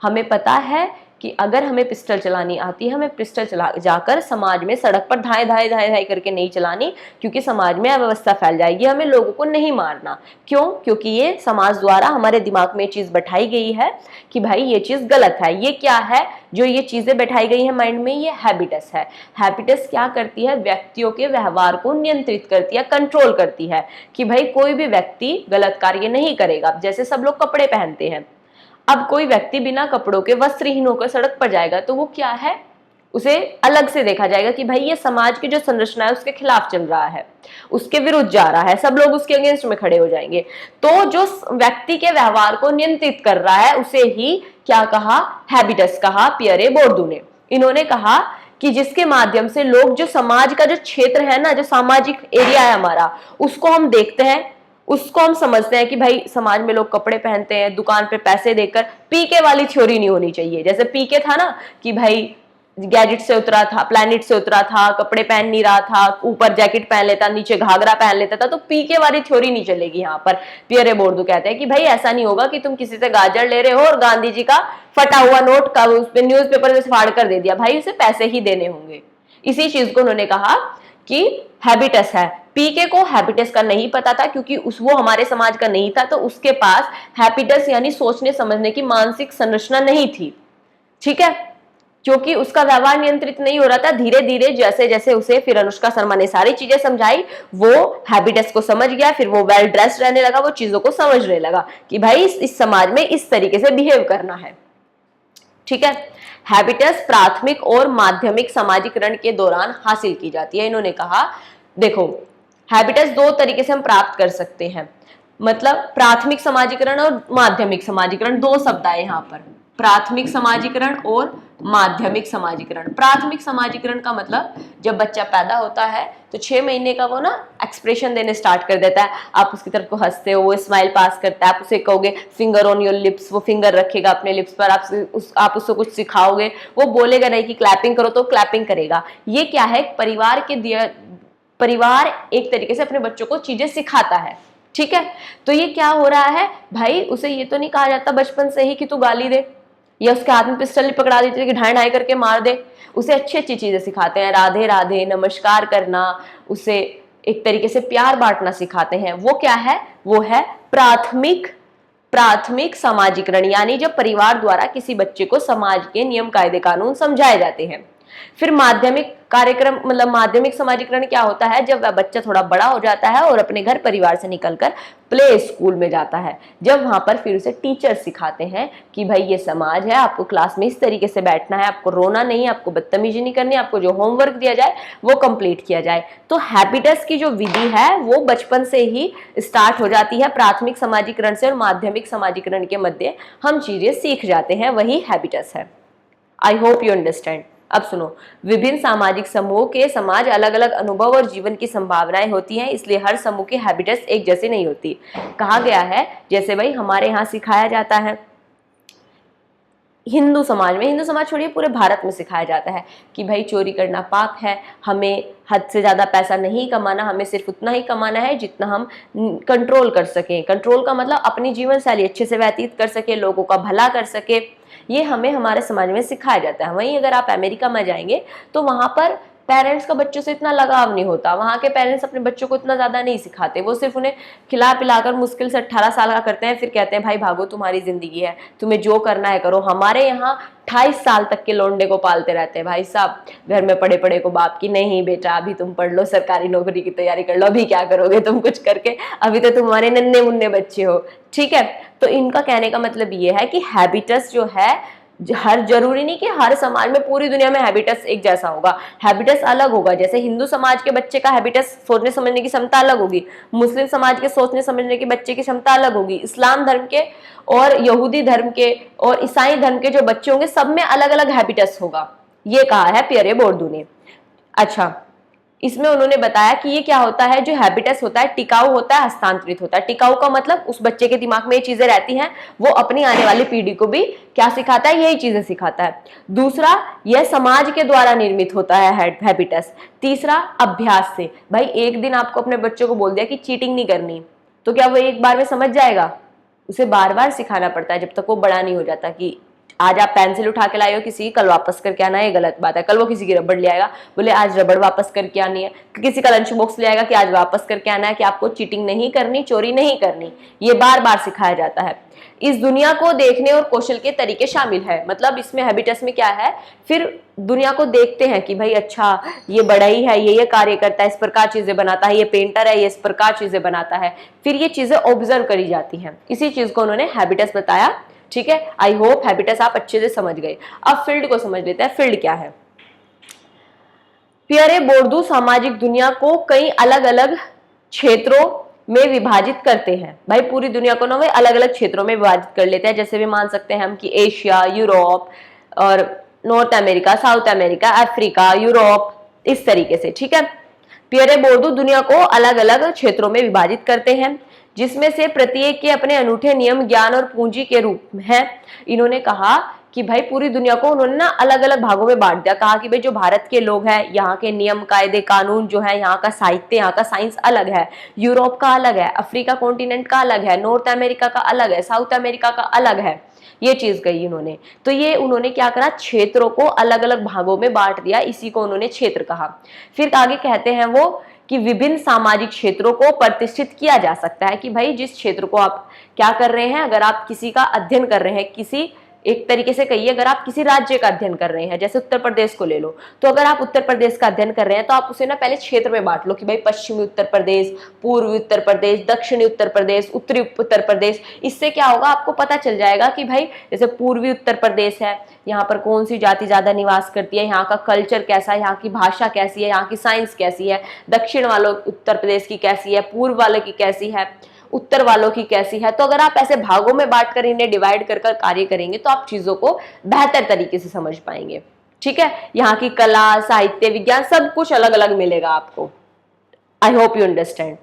हमें पता है कि अगर हमें पिस्टल चलानी आती है, हमें पिस्टल चला जाकर समाज में सड़क पर धाए धाए धाए धाए करके नहीं चलानी, क्योंकि समाज में अव्यवस्था फैल जाएगी। हमें लोगों को नहीं मारना, क्यों, क्योंकि ये समाज द्वारा हमारे दिमाग में चीज बैठाई गई है कि भाई ये चीज गलत है। ये क्या है, जो ये चीजें बैठाई गई है माइंड में, ये हैबिटस है। हैबिटस क्या करती है, व्यक्तियों के व्यवहार को नियंत्रित करती है, कंट्रोल करती है कि भाई कोई भी व्यक्ति गलत कार्य नहीं करेगा। जैसे सब लोग कपड़े पहनते हैं, अब कोई व्यक्ति बिना कपड़ों के वस्त्रहीन होकर सड़क पर जाएगा तो वो क्या है, उसे अलग से देखा जाएगा कि भाई ये समाज की जो संरचना है उसके खिलाफ चल रहा है, उसके विरुद्ध जा रहा है, सब लोग उसके अगेंस्ट में खड़े हो जाएंगे। तो जो व्यक्ति के व्यवहार को नियंत्रित कर रहा है उसे ही क्या कहा, हैबिटस कहा पियरे बोर्डू ने। इन्होंने कहा कि जिसके माध्यम से लोग जो समाज का जो क्षेत्र है ना, जो सामाजिक एरिया है हमारा, उसको हम देखते हैं, उसको हम समझते हैं कि भाई समाज में लोग कपड़े पहनते हैं, दुकान पे पैसे देकर। पीके वाली थ्योरी नहीं होनी चाहिए। जैसे पीके था ना कि भाई गैजेट से उतरा था, प्लैनेट से उतरा था, कपड़े पहन नहीं रहा था, ऊपर जैकेट पहन लेता, नीचे घाघरा पहन लेता था, तो पीके वाली थ्योरी नहीं चलेगी यहाँ पर। पियरे बोर्डू कहते हैं कि भाई ऐसा नहीं होगा कि तुम किसी से गाजर ले रहे हो और गांधी जी का फटा हुआ नोट का उस पर न्यूज़पेपर से फाड़ कर दे दिया, भाई उसे पैसे ही देने होंगे। इसी चीज को उन्होंने कहा कि हैबिटस है। पीके को हैबिटस का नहीं पता था क्योंकि वो हमारे समाज का नहीं था, तो उसके पास हैबिटस यानी सोचने समझने की मानसिक संरचना नहीं थी, ठीक है, क्योंकि उसका व्यवहार नियंत्रित नहीं हो रहा था। धीरे धीरे जैसे जैसे उसे फिर अनुष्का शर्मा ने सारी चीजें समझाई, वो हैबिटस को समझ गया, फिर वो वेल ड्रेस्ड रहने लगा, वो चीजों को समझने लगा कि भाई इस समाज में इस तरीके से बिहेव करना है, ठीक है। हैबिटस प्राथमिक और माध्यमिक समाजीकरण के दौरान हासिल की जाती है। इन्होंने कहा देखो, हैबिटस दो तरीके से हम प्राप्त कर सकते हैं, मतलब प्राथमिक समाजीकरण और माध्यमिक समाजीकरण, दो शब्द आए यहाँ पर, प्राथमिक समाजीकरण और माध्यमिक समाजीकरण। प्राथमिक समाजीकरण का मतलब जब बच्चा पैदा होता है तो 6 महीने का वो ना एक्सप्रेशन देने स्टार्ट कर देता है, आप उसकी तरफ को हंसते हो, वो स्माइल पास करता है, आप उसे कहोगे फिंगर ऑन योर लिप्स, वो फिंगर रखेगा अपने लिप्स पर, आप उसको कुछ सिखाओगे, वो बोलेगा नहीं कि क्लैपिंग करो तो क्लैपिंग करेगा। ये क्या है, परिवार एक तरीके से अपने बच्चों को चीजें सिखाता है, ठीक है। तो ये क्या हो रहा है भाई, उसे ये तो नहीं कहा जाता बचपन से ही कि तू गाली दे या उसके हाथ में पिस्टल पकड़ा देते कि ढाई ढाई करके मार दे। उसे अच्छी अच्छी चीजें सिखाते हैं, राधे राधे, नमस्कार करना, उसे एक तरीके से प्यार बांटना सिखाते हैं। वो क्या है, वो है प्राथमिक समाजीकरण, यानी जब परिवार द्वारा किसी बच्चे को समाज के नियम कायदे कानून समझाए जाते हैं। फिर माध्यमिक कार्यक्रम मतलब माध्यमिक समाजीकरण क्या होता है, जब वह बच्चा थोड़ा बड़ा हो जाता है और अपने घर परिवार से निकलकर प्ले स्कूल में जाता है, जब वहां पर फिर उसे टीचर सिखाते हैं कि भाई ये समाज है, आपको क्लास में इस तरीके से बैठना है, आपको रोना नहीं, आपको बदतमीजी नहीं करनी, आपको जो होमवर्क दिया जाए वो कंप्लीट किया जाए। तो हैबिटस की जो विधि है वो बचपन से ही स्टार्ट हो जाती है, प्राथमिक समाजीकरण से और माध्यमिक समाजीकरण के मध्य हम चीजें सीख जाते हैं, वही हैबिटस है। I hope you understand. अब सुनो, विभिन्न सामाजिक समूहों के समाज अलग अलग अनुभव और जीवन की संभावनाएं होती हैं, इसलिए हर समूह की हैबिट्स एक जैसी नहीं होती। कहा गया है जैसे भाई हमारे यहाँ सिखाया जाता है हिंदू समाज में, हिंदू समाज छोड़िए पूरे भारत में सिखाया जाता है कि भाई चोरी करना पाप है, हमें हद से ज़्यादा पैसा नहीं कमाना, हमें सिर्फ उतना ही कमाना है जितना हम कंट्रोल कर सकें। कंट्रोल का मतलब अपनी जीवन शैली अच्छे से व्यतीत कर सके, लोगों का भला कर सके, ये हमें हमारे समाज में सिखाया जाता है। वहीं अगर आप अमेरिका में जाएंगे तो वहाँ पर पेरेंट्स का बच्चों से इतना लगाव नहीं होता, वहाँ के पेरेंट्स अपने बच्चों को इतना ज़्यादा नहीं सिखाते, वो सिर्फ उन्हें खिला पिलाकर मुश्किल से 18 साल का करते हैं, फिर कहते हैं भाई भागो तुम्हारी ज़िंदगी है, तुम्हें जो करना है करो। हमारे यहाँ 28 साल तक के लौंडे को पालते रहते हैं भाई साहब, घर में पड़े पड़े को बाप की, नहीं बेटा अभी तुम पढ़ लो, सरकारी नौकरी की तैयारी कर लो, अभी क्या करोगे तुम कुछ करके, अभी तो तुम्हारे नन्हे मुन्ने बच्चे हो। ठीक है, तो इनका कहने का मतलब ये है कि हैबिटस जो है, हर जरूरी नहीं कि हर समाज में पूरी दुनिया में हैबिटस एक जैसा होगा, हैबिटस अलग होगा। जैसे हिंदू समाज के बच्चे का हैबिटस सोचने समझने की क्षमता अलग होगी, मुस्लिम समाज के सोचने समझने के बच्चे की क्षमता अलग होगी, इस्लाम धर्म के और यहूदी धर्म के और ईसाई धर्म के जो बच्चे होंगे सब में अलग अलग हैबिटस होगा, ये कहा है पियरे बोर्डू ने। अच्छा, इसमें उन्होंने बताया कि ये क्या होता है, जो हैबिटस होता है टिकाऊ होता है, हस्तांतरित होता है। टिकाऊ का मतलब उस बच्चे के दिमाग में ये चीजें रहती हैं, वो अपनी आने वाली पीढ़ी को भी क्या सिखाता है, यही चीजें सिखाता है। दूसरा, यह समाज के द्वारा निर्मित होता है हैबिटस। तीसरा, अभ्यास से। भाई एक दिन आपको अपने बच्चों को बोल दिया कि चीटिंग नहीं करनी, तो क्या वो एक बार में समझ जाएगा? उसे बार बार सिखाना पड़ता है जब तक वो बड़ा नहीं हो जाता कि आज आप पेंसिल उठा के लाए हो किसी, कल वापस करके आना है, ये गलत बात है। कल वो किसी की रबड़ ले आएगा, बोले आज रबड़ वापस करके आनी है। किसी का लंच बॉक्स ले आएगा कि आज वापस करके आना है, कि आपको चीटिंग नहीं करनी, चोरी नहीं करनी, ये बार बार सिखाया जाता है। इस दुनिया को देखने और कौशल के तरीके शामिल है, मतलब इसमें हैबिटस में क्या है, फिर दुनिया को देखते हैं कि भाई अच्छा ये बड़ा ही है, ये कार्य करता है, इस प्रकार चीजें बनाता है, ये पेंटर है, ये इस प्रकार चीजें बनाता है, फिर ये चीजें ऑब्जर्व करी जाती हैं। इसी चीज को उन्होंने हैबिटस बताया। ठीक है, आई होप हैबिटस आप अच्छे से समझ गए। अब फील्ड को समझ लेते हैं, फील्ड क्या है। पियरे बोर्डू सामाजिक दुनिया को कई अलग अलग क्षेत्रों में विभाजित करते हैं। भाई पूरी दुनिया को ना वे अलग अलग क्षेत्रों में विभाजित कर लेते हैं, जैसे भी मान सकते हैं हम कि एशिया, यूरोप और north America, south America, Africa, Europe, इस तरीके से। ठीक है, पियरे बोर्डू दुनिया को अलग अलग क्षेत्रों में विभाजित करते हैं, जिसमें से प्रत्येक के अपने अनूठे नियम, ज्ञान और पूंजी के रूप में है। इन्होंने कहा कि भाई पूरी दुनिया को उन्होंने ना अलग अलग भागों में बांट दिया। कहा कि भाई जो भारत के लोग हैं, यहाँ के नियम कायदे कानून जो है, यहाँ का साहित्य, यहाँ का साइंस अलग है, यूरोप का अलग है, अफ्रीका कॉन्टिनेंट का अलग है, नॉर्थ अमेरिका का अलग है, साउथ अमेरिका का अलग है, ये चीज गई उन्होंने। तो ये उन्होंने क्या करा, क्षेत्रों को अलग अलग भागों में बांट दिया, इसी को उन्होंने क्षेत्र कहा। फिर आगे कहते हैं वो कि विभिन्न सामाजिक क्षेत्रों को प्रतिष्ठित किया जा सकता है, कि भाई जिस क्षेत्र को आप क्या कर रहे हैं, अगर आप किसी का अध्ययन कर रहे हैं, किसी एक तरीके से कहिए अगर आप किसी राज्य का अध्ययन कर रहे हैं, जैसे उत्तर प्रदेश को ले लो, तो अगर आप उत्तर प्रदेश का अध्ययन कर रहे हैं तो आप उसे ना पहले क्षेत्र में बांट लो कि भाई पश्चिमी उत्तर प्रदेश, पूर्वी उत्तर प्रदेश, दक्षिणी उत्तर प्रदेश, उत्तरी उत्तर प्रदेश। इससे क्या होगा, आपको पता चल जाएगा कि भाई जैसे पूर्वी उत्तर प्रदेश है, यहाँ पर कौन सी जाति ज्यादा निवास करती है, यहाँ का कल्चर कैसा है, यहाँ की भाषा कैसी है, यहाँ की साइंस कैसी है, दक्षिण वालों उत्तर प्रदेश की कैसी है, पूर्व वालों की कैसी है, उत्तर वालों की कैसी है। तो अगर आप ऐसे भागों में बांट कर इन्हें डिवाइड कर कार्य करेंगे तो आप चीजों को बेहतर तरीके से समझ पाएंगे। ठीक है, यहाँ की कला, साहित्य, विज्ञान सब कुछ अलग अलग मिलेगा आपको। I hope you understand.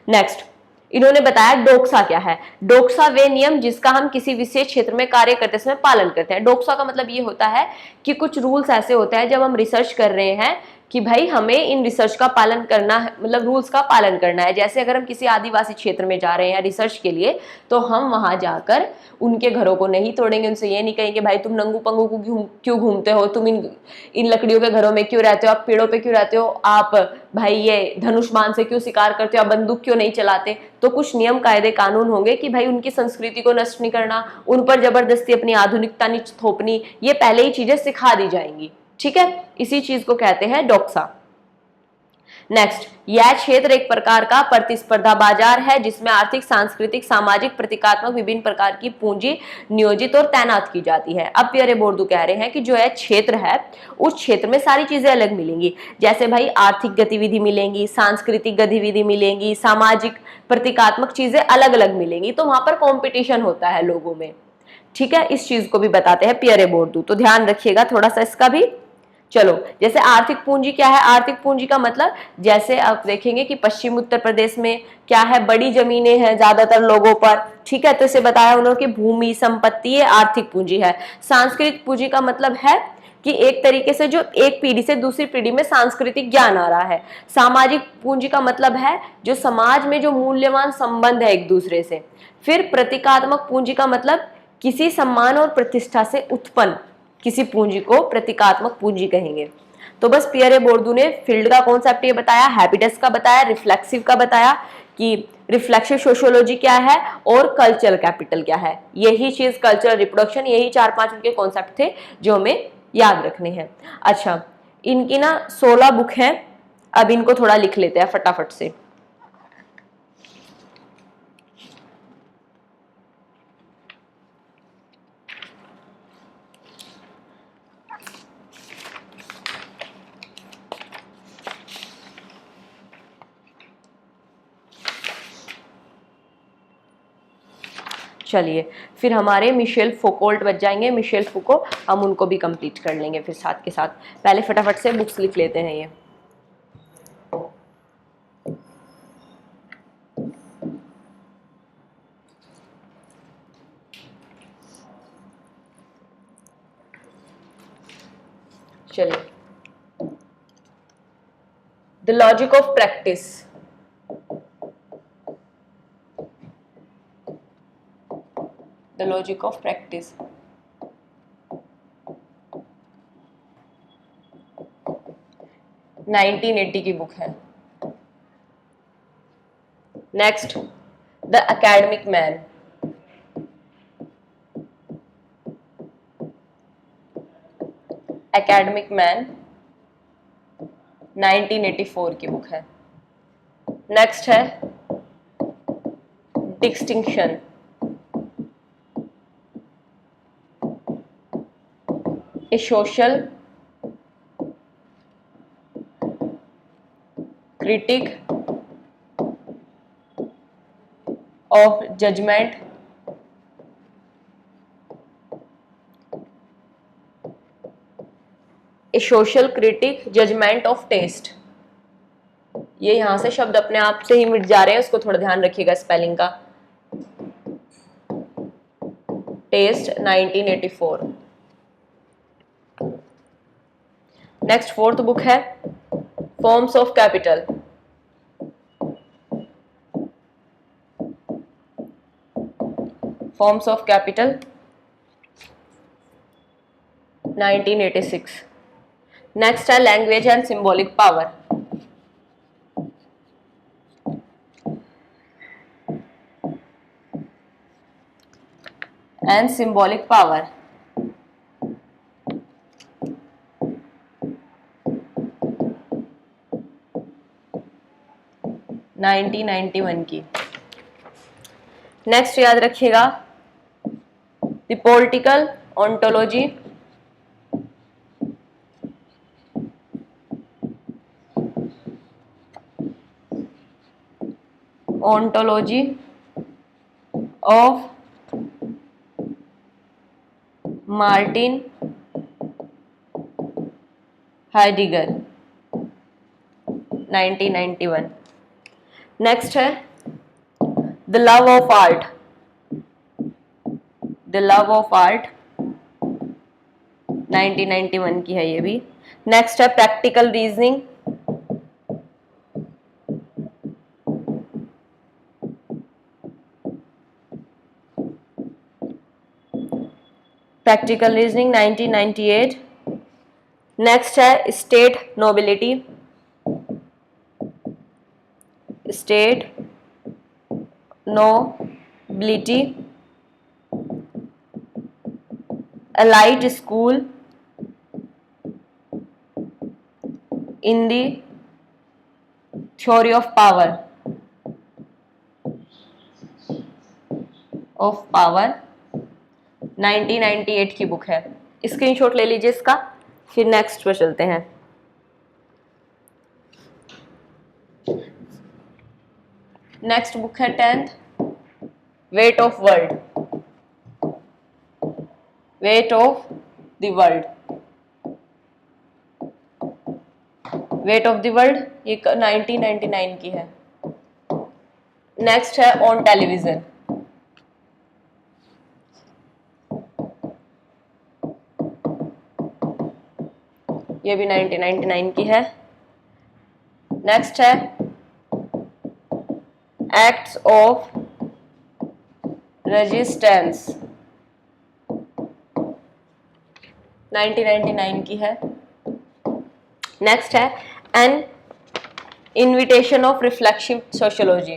Next, इन्होंने बताया डोक्सा क्या है। डोक्सा वे नियम जिसका हम किसी विशेष क्षेत्र में कार्य करते समय पालन करते हैं। डोक्सा का मतलब ये होता है कि कुछ रूल्स ऐसे होते हैं जब हम रिसर्च कर रहे हैं कि भाई हमें इन रिसर्च का पालन करना है, मतलब रूल्स का पालन करना है। जैसे अगर हम किसी आदिवासी क्षेत्र में जा रहे हैं रिसर्च के लिए, तो हम वहां जाकर उनके घरों को नहीं तोड़ेंगे, उनसे ये नहीं कहेंगे भाई तुम नंगू पंगू को क्यों घूमते हो, तुम इन लकड़ियों के घरों में क्यों रहते हो, आप पेड़ों पे क्यों रहते हो, आप भाई ये धनुष बाण से क्यों शिकार करते हो, आप बंदूक क्यों नहीं चलाते। तो कुछ नियम कायदे कानून होंगे कि भाई उनकी संस्कृति को नष्ट नहीं करना, उन पर जबरदस्ती अपनी आधुनिकता नहीं थोपनी, ये पहले ही चीजें सिखा दी जाएंगी। ठीक है, इसी चीज को कहते हैं डोक्सा। नेक्स्ट, यह क्षेत्र एक प्रकार का प्रतिस्पर्धा बाजार है जिसमें आर्थिक, सांस्कृतिक, सामाजिक, प्रतीकात्मक विभिन्न प्रकार की पूंजी नियोजित और तैनात की जाती है। अब पियरे बोर्डू कह रहे हैं कि जो है क्षेत्र है, उस क्षेत्र में सारी चीजें अलग मिलेंगी, जैसे भाई आर्थिक गतिविधि मिलेंगी, सांस्कृतिक गतिविधि मिलेंगी, सामाजिक प्रतीकात्मक चीजें अलग अलग मिलेंगी, तो वहां पर कॉम्पिटिशन होता है लोगों में। ठीक है, इस चीज को भी बताते हैं पियरे बोर्डू, तो ध्यान रखिएगा थोड़ा सा इसका भी। चलो, जैसे आर्थिक पूंजी क्या है? आर्थिक पूंजी का मतलब, जैसे आप देखेंगे कि पश्चिम उत्तर प्रदेश में क्या है, बड़ी जमीनें हैं ज्यादातर लोगों पर, ठीक है, तो इसे बताया उन्होंने कि भूमि संपत्ति ये आर्थिक पूंजी है। सांस्कृतिक पूंजी का मतलब है कि एक तरीके से जो एक पीढ़ी से दूसरी पीढ़ी में सांस्कृतिक ज्ञान आ रहा है। सामाजिक पूंजी का मतलब है जो समाज में जो मूल्यवान संबंध है एक दूसरे से। फिर प्रतीकात्मक पूंजी का मतलब किसी सम्मान और प्रतिष्ठा से उत्पन्न किसी पूंजी को प्रतीकात्मक पूंजी कहेंगे। तो बस पियरे बोर्डू ने फील्ड का कॉन्सेप्ट ये बताया, हैबिटस का बताया, रिफ्लेक्सिव का बताया कि रिफ्लेक्सिव सोशियोलॉजी क्या है और कल्चरल कैपिटल क्या है। यही चीज, कल्चरल रिप्रोडक्शन, यही 4-5 उनके कॉन्सेप्ट थे जो हमें याद रखने हैं। अच्छा, इनकी ना 16 बुक हैं, अब इनको थोड़ा लिख लेते हैं फटाफट से। चलिए, फिर हमारे मिशेल फोकोल्ट बच जाएंगे, मिशेल फुको, हम उनको भी कंप्लीट कर लेंगे फिर साथ के साथ। पहले फटाफट से बुक्स लिख लेते हैं ये। चलिए, the logic of practice, the logic of practice, 1980 की बुक है। Next, the academic man, academic man 1984 की बुक है। नेक्स्ट है distinction, a social critique of judgement a social critique judgement of taste. ये यहां से शब्द अपने आप से ही मिट जा रहे हैं, उसको थोड़ा ध्यान रखिएगा स्पेलिंग का। टेस्ट 1984। नेक्स्ट 4th बुक है forms of capital, forms of capital 1986। Next है language and symbolic power, and symbolic power 1991 की। नेक्स्ट याद रखिएगा the political ontology, ontology of Martin Heidegger 1991। Next है the love of art, the love of art 1991 की है ये भी। नेक्स्ट है practical reasoning, practical reasoning 1998। Next है state nobility, state nobility, elite school in the theory of power 1998 की बुक है। स्क्रीनशॉट ले लीजिए इसका, फिर नेक्स्ट पे चलते हैं। नेक्स्ट बुक है 10th weight of world, weight of the world, weight of the world, ये 1999 की है। नेक्स्ट है ऑन टेलीविजन, ये भी 1999 की है। नेक्स्ट है एक्ट्स ऑफ रेजिस्टेंस, 1999 की है। नेक्स्ट है an invitation of reflexive sociology,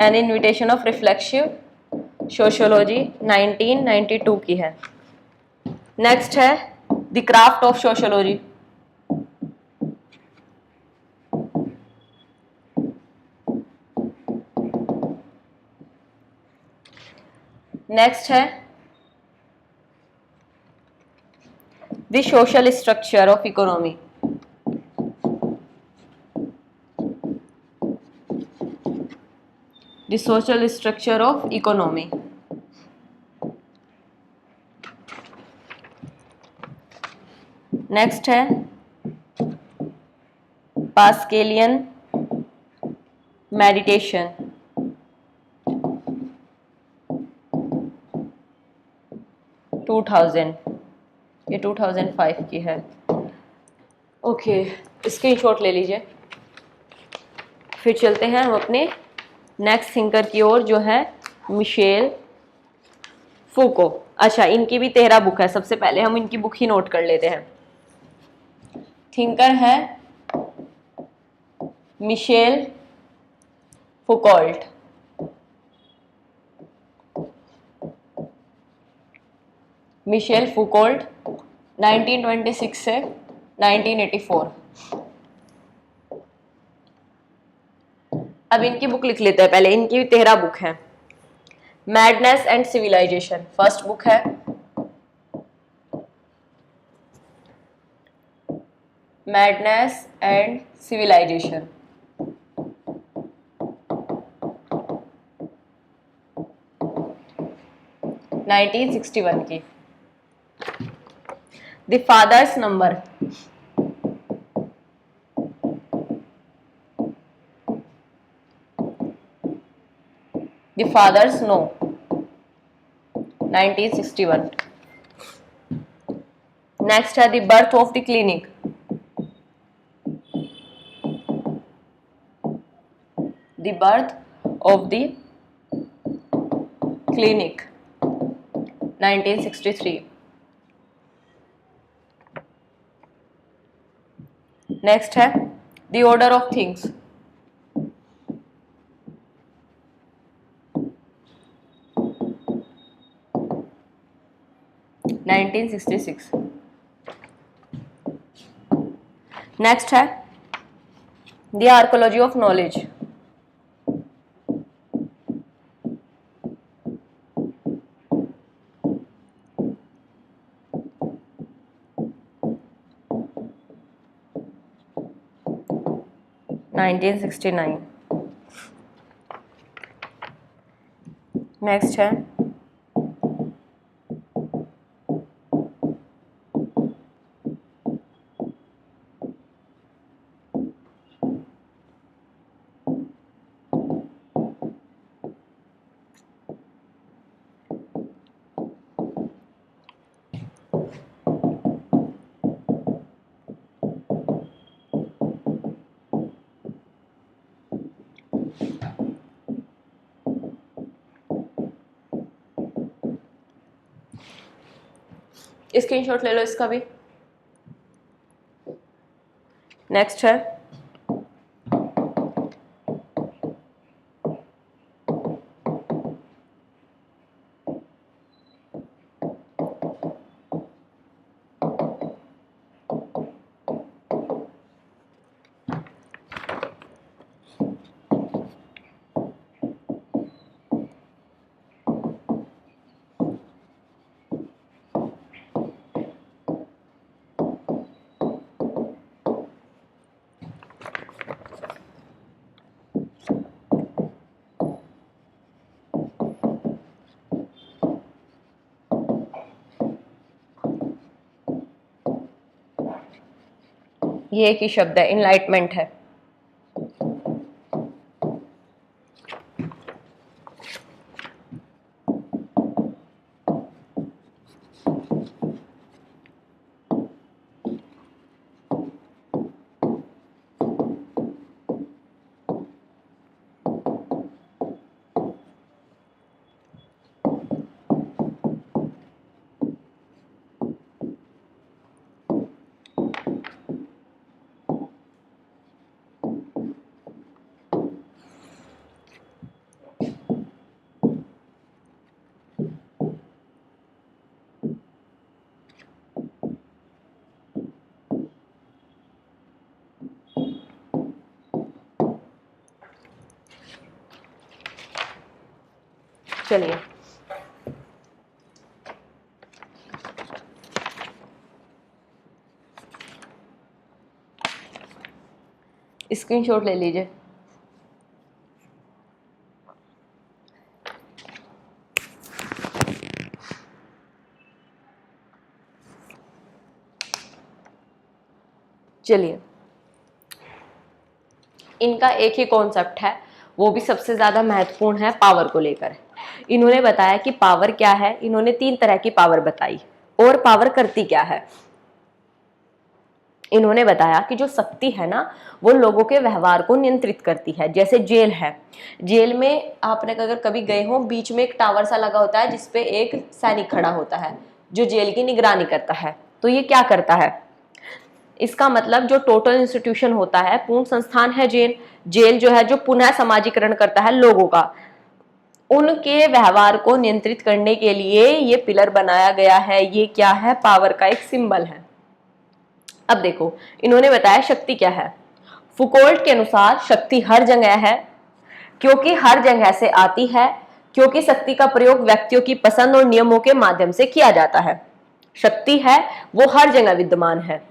an invitation of reflexive sociology 1992 की है। नेक्स्ट है the craft of sociology, next है the social structure of economy, the social structure of economy. Next है पास्केलियन मेडिटेशन, ये 2005 की है। ओके, स्क्रीनशॉट ले लीजिए। फिर चलते हैं हम अपने नेक्स्ट थिंकर की ओर, जो है मिशेल फूको। अच्छा, इनकी भी 13 बुक है। सबसे पहले हम इनकी बुक ही नोट कर लेते हैं। थिंकर है मिशेल फुकॉल्ट, मिशेल फुकॉल्ट 1926 से 1984। अब इनकी बुक लिख लेते हैं पहले। इनकी भी 13 बुक हैं। Madness and civilization first book है, मैडनेस एंड सिविलाइजेशन। – 1961 की। The father's number, the father's no 1961। Next है the birth of the clinic, the birth of the clinic 1963। Next है the order of things, next है the archaeology of knowledge, next है स्क्रीनशॉट ले लो इसका भी। नेक्स्ट है ये एक ही शब्द है, इनलाइटमेंट है। चलिए स्क्रीनशॉट ले लीजिए। चलिए, इनका एक ही कॉन्सेप्ट है, वो भी सबसे ज्यादा महत्वपूर्ण है, पावर को लेकर। इन्होंने बताया कि पावर क्या है, इन्होंने 3 तरह की पावर बताई। और पावर करती क्या है? इन्होंने बताया कि जो शक्ति है ना, वो लोगों के व्यवहार को नियंत्रित करती है। जैसे जेल है, जेल में आपने अगर कभी गए हो, बीच में एक टावर सा लगा होता है जिसपे एक सैनिक खड़ा होता है जो जेल की निगरानी करता है। तो ये क्या करता है? इसका मतलब जो टोटल इंस्टीट्यूशन होता है, पूर्ण संस्थान है जेल। जेल जो है, जो पुनः समाजीकरण करता है लोगों का, उनके व्यवहार को नियंत्रित करने के लिए ये पिलर बनाया गया है। ये क्या है? पावर का एक सिंबल है। अब देखो, इन्होंने बताया शक्ति क्या है। फुकोल्ट के अनुसार शक्ति हर जगह है, क्योंकि हर जगह से आती है, क्योंकि शक्ति का प्रयोग व्यक्तियों की पसंद और नियमों के माध्यम से किया जाता है। शक्ति है वो हर जगह विद्यमान है।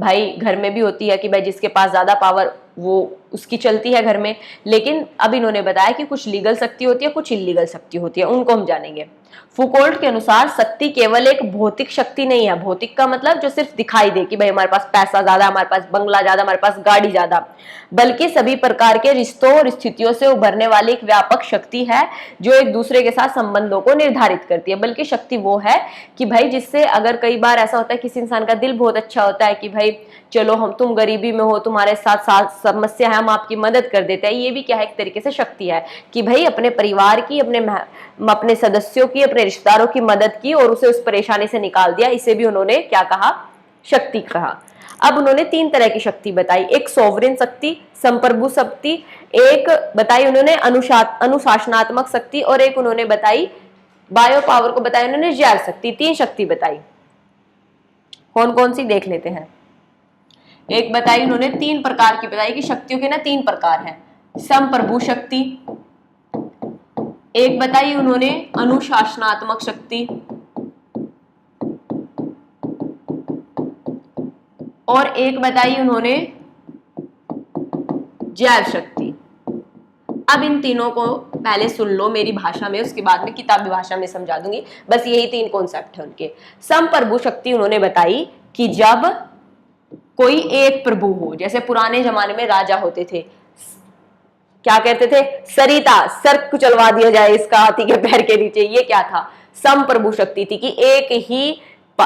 भाई घर में भी होती है कि भाई जिसके पास ज्यादा पावर वो उसकी चलती है घर में। लेकिन अब इन्होंने बताया कि कुछ लीगल शक्ति होती है, कुछ इलीगल शक्ति होती है, उनको हम जानेंगे। फुकोल्ट के अनुसार शक्ति केवल एक भौतिक शक्ति नहीं है। भौतिक का मतलब जो सिर्फ दिखाई दे कि भाई हमारे पास पैसा ज्यादा, हमारे पास बंगला ज्यादा, हमारे पास गाड़ी ज्यादा, बल्कि सभी प्रकार के रिश्तों और स्थितियों से उभरने वाली एक व्यापक शक्ति है जो एक दूसरे के साथ संबंधों को निर्धारित करती है। बल्कि शक्ति वो है कि भाई जिससे, अगर कई बार ऐसा होता है किसी इंसान का दिल बहुत अच्छा होता है कि भाई चलो हम, तुम गरीबी में हो, तुम्हारे साथ साथ समस्या है, हम आपकी मदद कर देते हैं। ये भी क्या है? एक तरीके से शक्ति है कि भाई अपने परिवार की, अपने सदस्यों की, अपने रिश्तेदारों की मदद की और उसे उस परेशानी से निकाल दिया। इसे भी उन्होंने क्या कहा? शक्ति कहा। अब उन्होंने 3 तरह की शक्ति बताई। एक सोवरेन शक्ति, संप्रभु शक्ति, एक बताई उन्होंने अनुशासनात्मक शक्ति, और एक उन्होंने बताई बायो पावर को बताया उन्होंने जैव शक्ति। 3 शक्ति बताई। कौन कौन सी देख लेते हैं। एक बताई उन्होंने 3 प्रकार की बताई कि शक्तियों के ना 3 प्रकार हैं। संप्रभु शक्ति, एक बताई उन्होंने अनुशासनात्मक शक्ति, और एक बताई उन्होंने जैव शक्ति। अब इन तीनों को पहले सुन लो मेरी भाषा में, उसके बाद में किताबी भाषा में समझा दूंगी। बस यही 3 कॉन्सेप्ट है उनके। संप्रभु शक्ति उन्होंने बताई कि जब कोई एक प्रभु हो, जैसे पुराने जमाने में राजा होते थे, क्या कहते थे? सरिता, सर को चलवा दिया जाए इसका हाथी के पैर के नीचे। ये क्या था? संप्रभु शक्ति थी कि एक ही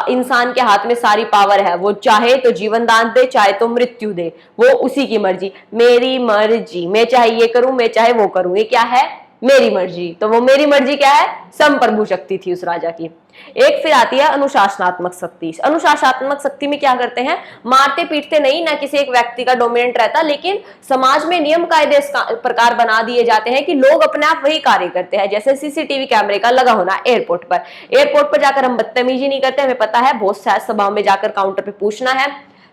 इंसान के हाथ में सारी पावर है। वो चाहे तो जीवन दान दे, चाहे तो मृत्यु दे, वो उसी की मर्जी। मेरी मर्जी, मैं चाहे ये करूं, मैं चाहे वो करूं। ये क्या है? मेरी मर्जी। तो वो मेरी मर्जी क्या है? संप्रभु शक्ति थी उस राजा की। एक फिर आती है अनुशासनात्मक शक्ति। अनुशासनात्मक शक्ति में क्या करते हैं? मारते पीटते नहीं, ना किसी एक व्यक्ति का डोमिनेंट रहता, लेकिन समाज में नियम कायदे इस प्रकार बना दिए जाते हैं कि लोग अपने आप वही कार्य करते हैं। जैसे सीसीटीवी कैमरे का लगा होना एयरपोर्ट पर। एयरपोर्ट पर जाकर हम बदतमीजी नहीं करते, हमें पता है बहुत सहज सभाओं में जाकर काउंटर पे पूछना है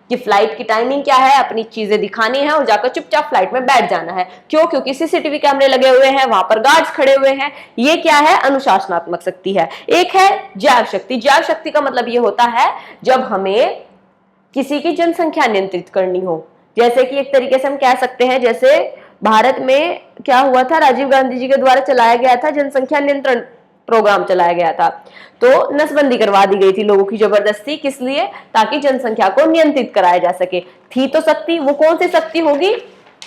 कि फ्लाइट की टाइमिंग क्या है, अपनी चीजें दिखानी है और जाकर चुपचाप फ्लाइट में बैठ जाना है। क्यों? क्योंकि सीसीटीवी कैमरे लगे हुए हैं, वहां पर गार्ड्स खड़े हुए हैं। ये क्या है? अनुशासनात्मक शक्ति है। एक है जैव शक्ति। जैव शक्ति का मतलब ये होता है जब हमें किसी की जनसंख्या नियंत्रित करनी हो। जैसे कि एक तरीके से हम कह सकते हैं, जैसे भारत में क्या हुआ था, राजीव गांधी जी के द्वारा चलाया गया था जनसंख्या नियंत्रण प्रोग्राम चलाया गया था। तो नसबंदी करवा दी गई थी लोगों की जबरदस्ती, किस लिए? ताकि जनसंख्या को नियंत्रित कराया जा सके। थी तो शक्ति, वो कौन सी शक्ति होगी?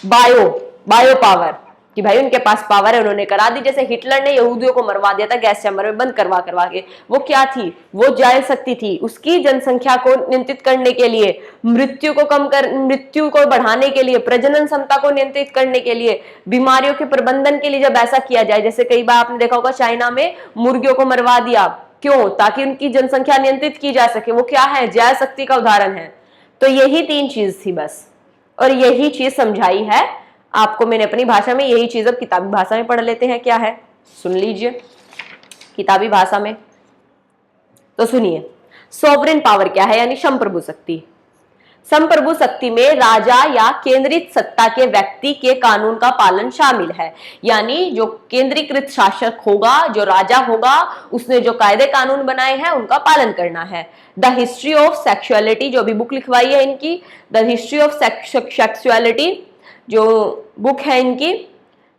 बायो पावर, कि भाई उनके पास पावर है, उन्होंने करा दी। जैसे हिटलर ने यहूदियों को मरवा दिया था गैस चैम्बर में बंद करवा के, वो क्या थी? वो जायल शक्ति थी। उसकी जनसंख्या को नियंत्रित करने के लिए, मृत्यु को बढ़ाने के लिए, प्रजनन क्षमता को नियंत्रित करने के लिए, बीमारियों के प्रबंधन के लिए जब ऐसा किया जाए, जैसे कई बार आपने देखा होगा चाइना में मुर्गियों को मरवा दिया, क्यों? ताकि उनकी जनसंख्या नियंत्रित की जा सके। वो क्या है? जायल शक्ति का उदाहरण है। तो यही 3 चीज थी बस, और यही चीज समझाई है आपको मैंने अपनी भाषा में। यही चीज अब किताबी भाषा में पढ़ लेते हैं। क्या है? सुन लीजिए किताबी भाषा में। तो सुनिए, सॉवरेन पावर क्या है, यानी संप्रभु शक्ति। संप्रभु शक्ति में राजा या केंद्रित सत्ता के व्यक्ति के कानून का पालन शामिल है, यानी जो केंद्रीकृत शासक होगा, जो राजा होगा, उसने जो कायदे कानून बनाए हैं उनका पालन करना है। द हिस्ट्री ऑफ सेक्सुअलिटी, जो भी बुक लिखवाई है इनकी, द हिस्ट्री ऑफ सेक्सुअलिटी जो बुक है इनकी,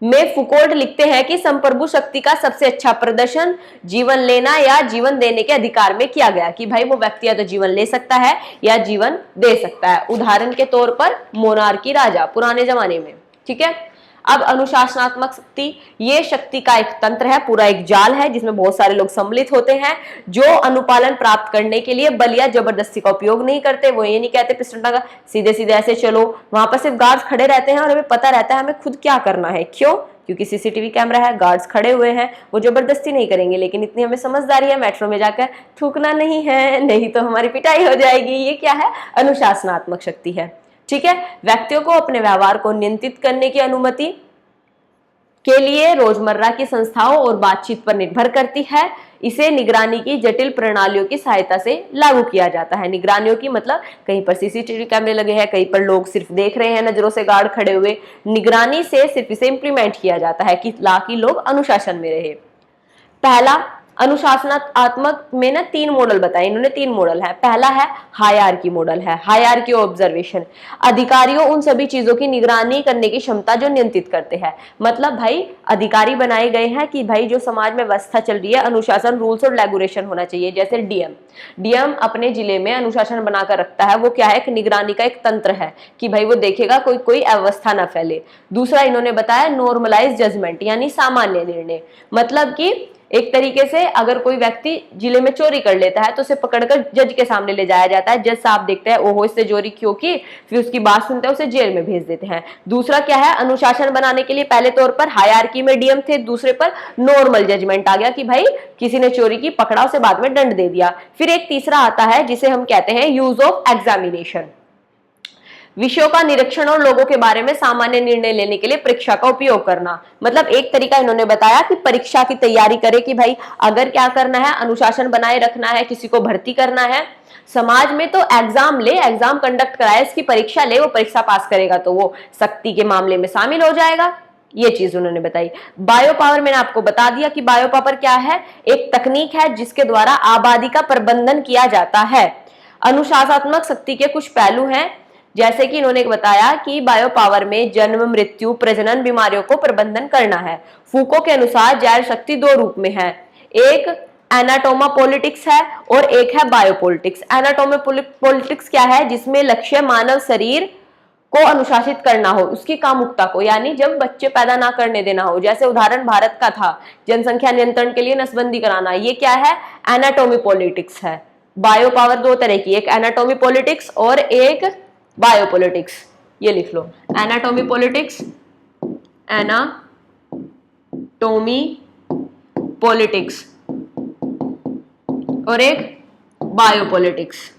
में फुकोल्ट लिखते हैं कि संप्रभु शक्ति का सबसे अच्छा प्रदर्शन जीवन लेना या जीवन देने के अधिकार में किया गया, कि भाई वो व्यक्ति या तो जीवन ले सकता है या जीवन दे सकता है। उदाहरण के तौर पर मोनार्की, राजा पुराने जमाने में। ठीक है। अब अनुशासनात्मक शक्ति, ये शक्ति का एक तंत्र है, पूरा एक जाल है जिसमें बहुत सारे लोग सम्मिलित होते हैं, जो अनुपालन प्राप्त करने के लिए बल या जबरदस्ती का उपयोग नहीं करते। वो ये नहीं कहते पिस्टन का सीधे सीधे ऐसे चलो, वहां पर सिर्फ गार्ड्स खड़े रहते हैं और हमें पता रहता है हमें खुद क्या करना है। क्यों? क्योंकि सीसीटीवी कैमरा है, गार्ड्स खड़े हुए हैं, वो जबरदस्ती नहीं करेंगे। लेकिन इतनी हमें समझदारी है, मेट्रो में जाकर थूकना नहीं है, नहीं तो हमारी पिटाई हो जाएगी। ये क्या है? अनुशासनात्मक शक्ति है। ठीक है। व्यक्तियों को अपने व्यवहार को नियंत्रित करने की अनुमति के लिए रोजमर्रा की संस्थाओं और बातचीत पर निर्भर करती है। इसे निगरानी की जटिल प्रणालियों की सहायता से लागू किया जाता है। निगरानियों की मतलब कहीं पर सीसीटीवी कैमरे लगे हैं, कहीं पर लोग सिर्फ देख रहे हैं नजरों से, गार्ड खड़े हुए। निगरानी से सिर्फ इसे इंप्लीमेंट किया जाता है कि ताकि लोग अनुशासन में रहे। पहला, अनुशासनात्मक में ना 3 मॉडल बताए इन्होंने। 3 मॉडल है। पहला है हायरार्की मॉडल है, हायरार्की ऑब्जर्वेशन। अधिकारियों उन सभी चीजों की निगरानी करने की क्षमता जो नियंत्रित करते हैं। मतलब भाई अधिकारी बनाए गए हैं कि भाई जो समाज में व्यवस्था चल रही है, अनुशासन, रूल्स और रेगुलेशन होना चाहिए। जैसे डीएम अपने जिले में अनुशासन बनाकर रखता है। वो क्या है? एक निगरानी का एक तंत्र है कि भाई वो देखेगा कोई अव्यवस्था ना फैले। दूसरा इन्होंने बताया नॉर्मलाइज जजमेंट, यानी सामान्य निर्णय। मतलब कि एक तरीके से अगर कोई व्यक्ति जिले में चोरी कर लेता है तो उसे पकड़कर जज के सामने ले जाया जाता है। जज साहब देखते हैं ओहो इससे चोरी क्यों की, फिर उसकी बात सुनते हैं, उसे जेल में भेज देते हैं। दूसरा क्या है? अनुशासन बनाने के लिए पहले तौर पर हायरार्की में डीएम थे, दूसरे पर नॉर्मल जजमेंट आ गया कि भाई किसी ने चोरी की, पकड़ा, उसे बाद में दंड दे दिया। फिर एक तीसरा आता है जिसे हम कहते हैं यूज ऑफ एग्जामिनेशन, विषयों का निरीक्षण और लोगों के बारे में सामान्य निर्णय लेने के लिए परीक्षा का उपयोग करना। मतलब एक तरीका इन्होंने बताया कि परीक्षा की तैयारी करे कि भाई अगर क्या करना है, अनुशासन बनाए रखना है, किसी को भर्ती करना है समाज में, तो एग्जाम ले, एग्जाम कंडक्ट कराए, इसकी परीक्षा ले, वो परीक्षा पास करेगा तो वो शक्ति के मामले में शामिल हो जाएगा। ये चीज उन्होंने बताई। बायो पावर मैंने आपको बता दिया कि बायो पावर क्या है। एक तकनीक है जिसके द्वारा आबादी का प्रबंधन किया जाता है। अनुशासनात्मक शक्ति के कुछ पहलू हैं, जैसे कि इन्होंने बताया कि बायो पावर में जन्म, मृत्यु, प्रजनन, बीमारियों को प्रबंधन करना है। फूको के अनुसार जायर शक्ति 2 रूप में है, एक एनाटोमा पॉलिटिक्स है और एक है बायोपॉलिटिक्स। एनाटोमा पॉलिटिक्स क्या है? जिसमें लक्ष्य मानव शरीर को अनुशासित करना हो, उसकी कामुकता को, यानी जब बच्चे पैदा ना करने देना हो। जैसे उदाहरण भारत का था, जनसंख्या नियंत्रण के लिए नसबंदी कराना। ये क्या है? एनाटोमी पॉलिटिक्स है। बायो पावर 2 तरह की, एक एनाटोमी पॉलिटिक्स और एक बायोपॉलिटिक्स। ये लिख लो, एनाटोमी पॉलिटिक्स, एनाटोमी पॉलिटिक्स और एक बायोपॉलिटिक्स।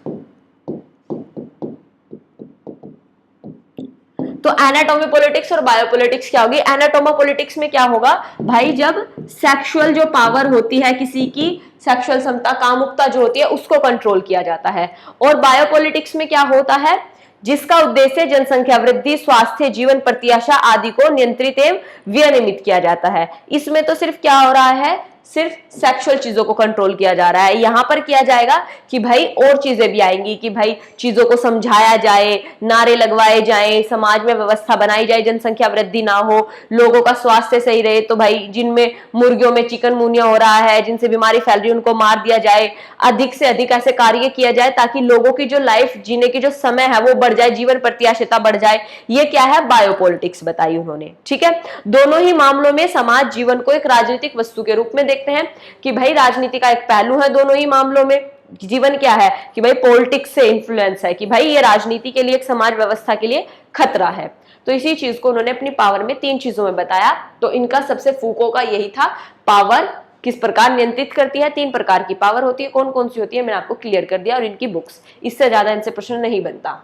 तो एनाटोमी पॉलिटिक्स और बायोपॉलिटिक्स क्या होगी? एनाटोमा पॉलिटिक्स में क्या होगा भाई? जब सेक्सुअल जो पावर होती है किसी की, सेक्सुअल क्षमता, कामुकता जो होती है, उसको कंट्रोल किया जाता है। और बायोपॉलिटिक्स में क्या होता है? जिसका उद्देश्य जनसंख्या वृद्धि, स्वास्थ्य, जीवन प्रत्याशा आदि को नियंत्रित एवं विनियमित किया जाता है। इसमें तो सिर्फ क्या हो रहा है? सिर्फ सेक्सुअल चीजों को कंट्रोल किया जा रहा है। यहाँ पर किया जाएगा कि भाई और चीजें भी आएंगी कि भाई चीजों को समझाया जाए, नारे लगवाए जाएं, समाज में व्यवस्था बनाई जाए, जनसंख्या वृद्धि ना हो, लोगों का स्वास्थ्य सही रहे। तो भाई जिनमें मुर्गियों में चिकनगुनिया हो रहा है, जिनसे बीमारी फैल रही है, उनको मार दिया जाए। अधिक से अधिक ऐसे कार्य किया जाए ताकि लोगों की जो लाइफ जीने की जो समय है वो बढ़ जाए, जीवन प्रत्याशिता बढ़ जाए। ये क्या है, बायोपॉलिटिक्स बताई उन्होंने। ठीक है, दोनों ही मामलों में समाज जीवन को एक राजनीतिक वस्तु के रूप में देखते हैं कि भाई राजनीति का एक पहलू है दोनों ही मामलों में। जीवन क्या है कि भाई पॉलिटिक्स से इन्फ्लुएंस है, कि भाई ये राजनीति के लिए, एक समाज व्यवस्था के लिए खतरा है। तो इसी चीज को उन्होंने अपनी पावर में 3 चीजों में बताया। तो इनका सबसे फूको का यही था, पावर किस प्रकार नियंत्रित करती है। 3 प्रकार की पावर होती है, कौन कौन सी होती है मैंने आपको क्लियर कर दिया, और इनकी बुक्स, इससे ज्यादा इनसे प्रश्न नहीं बनता।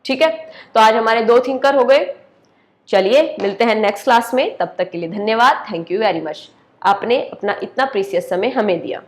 ठीक है, तो आज हमारे 2 थिंकर हो गए। चलिए मिलते हैं नेक्स्ट क्लास में, तब तक के लिए धन्यवाद, थैंक यू वेरी मच। आपने अपना इतना प्रीशियस समय हमें दिया।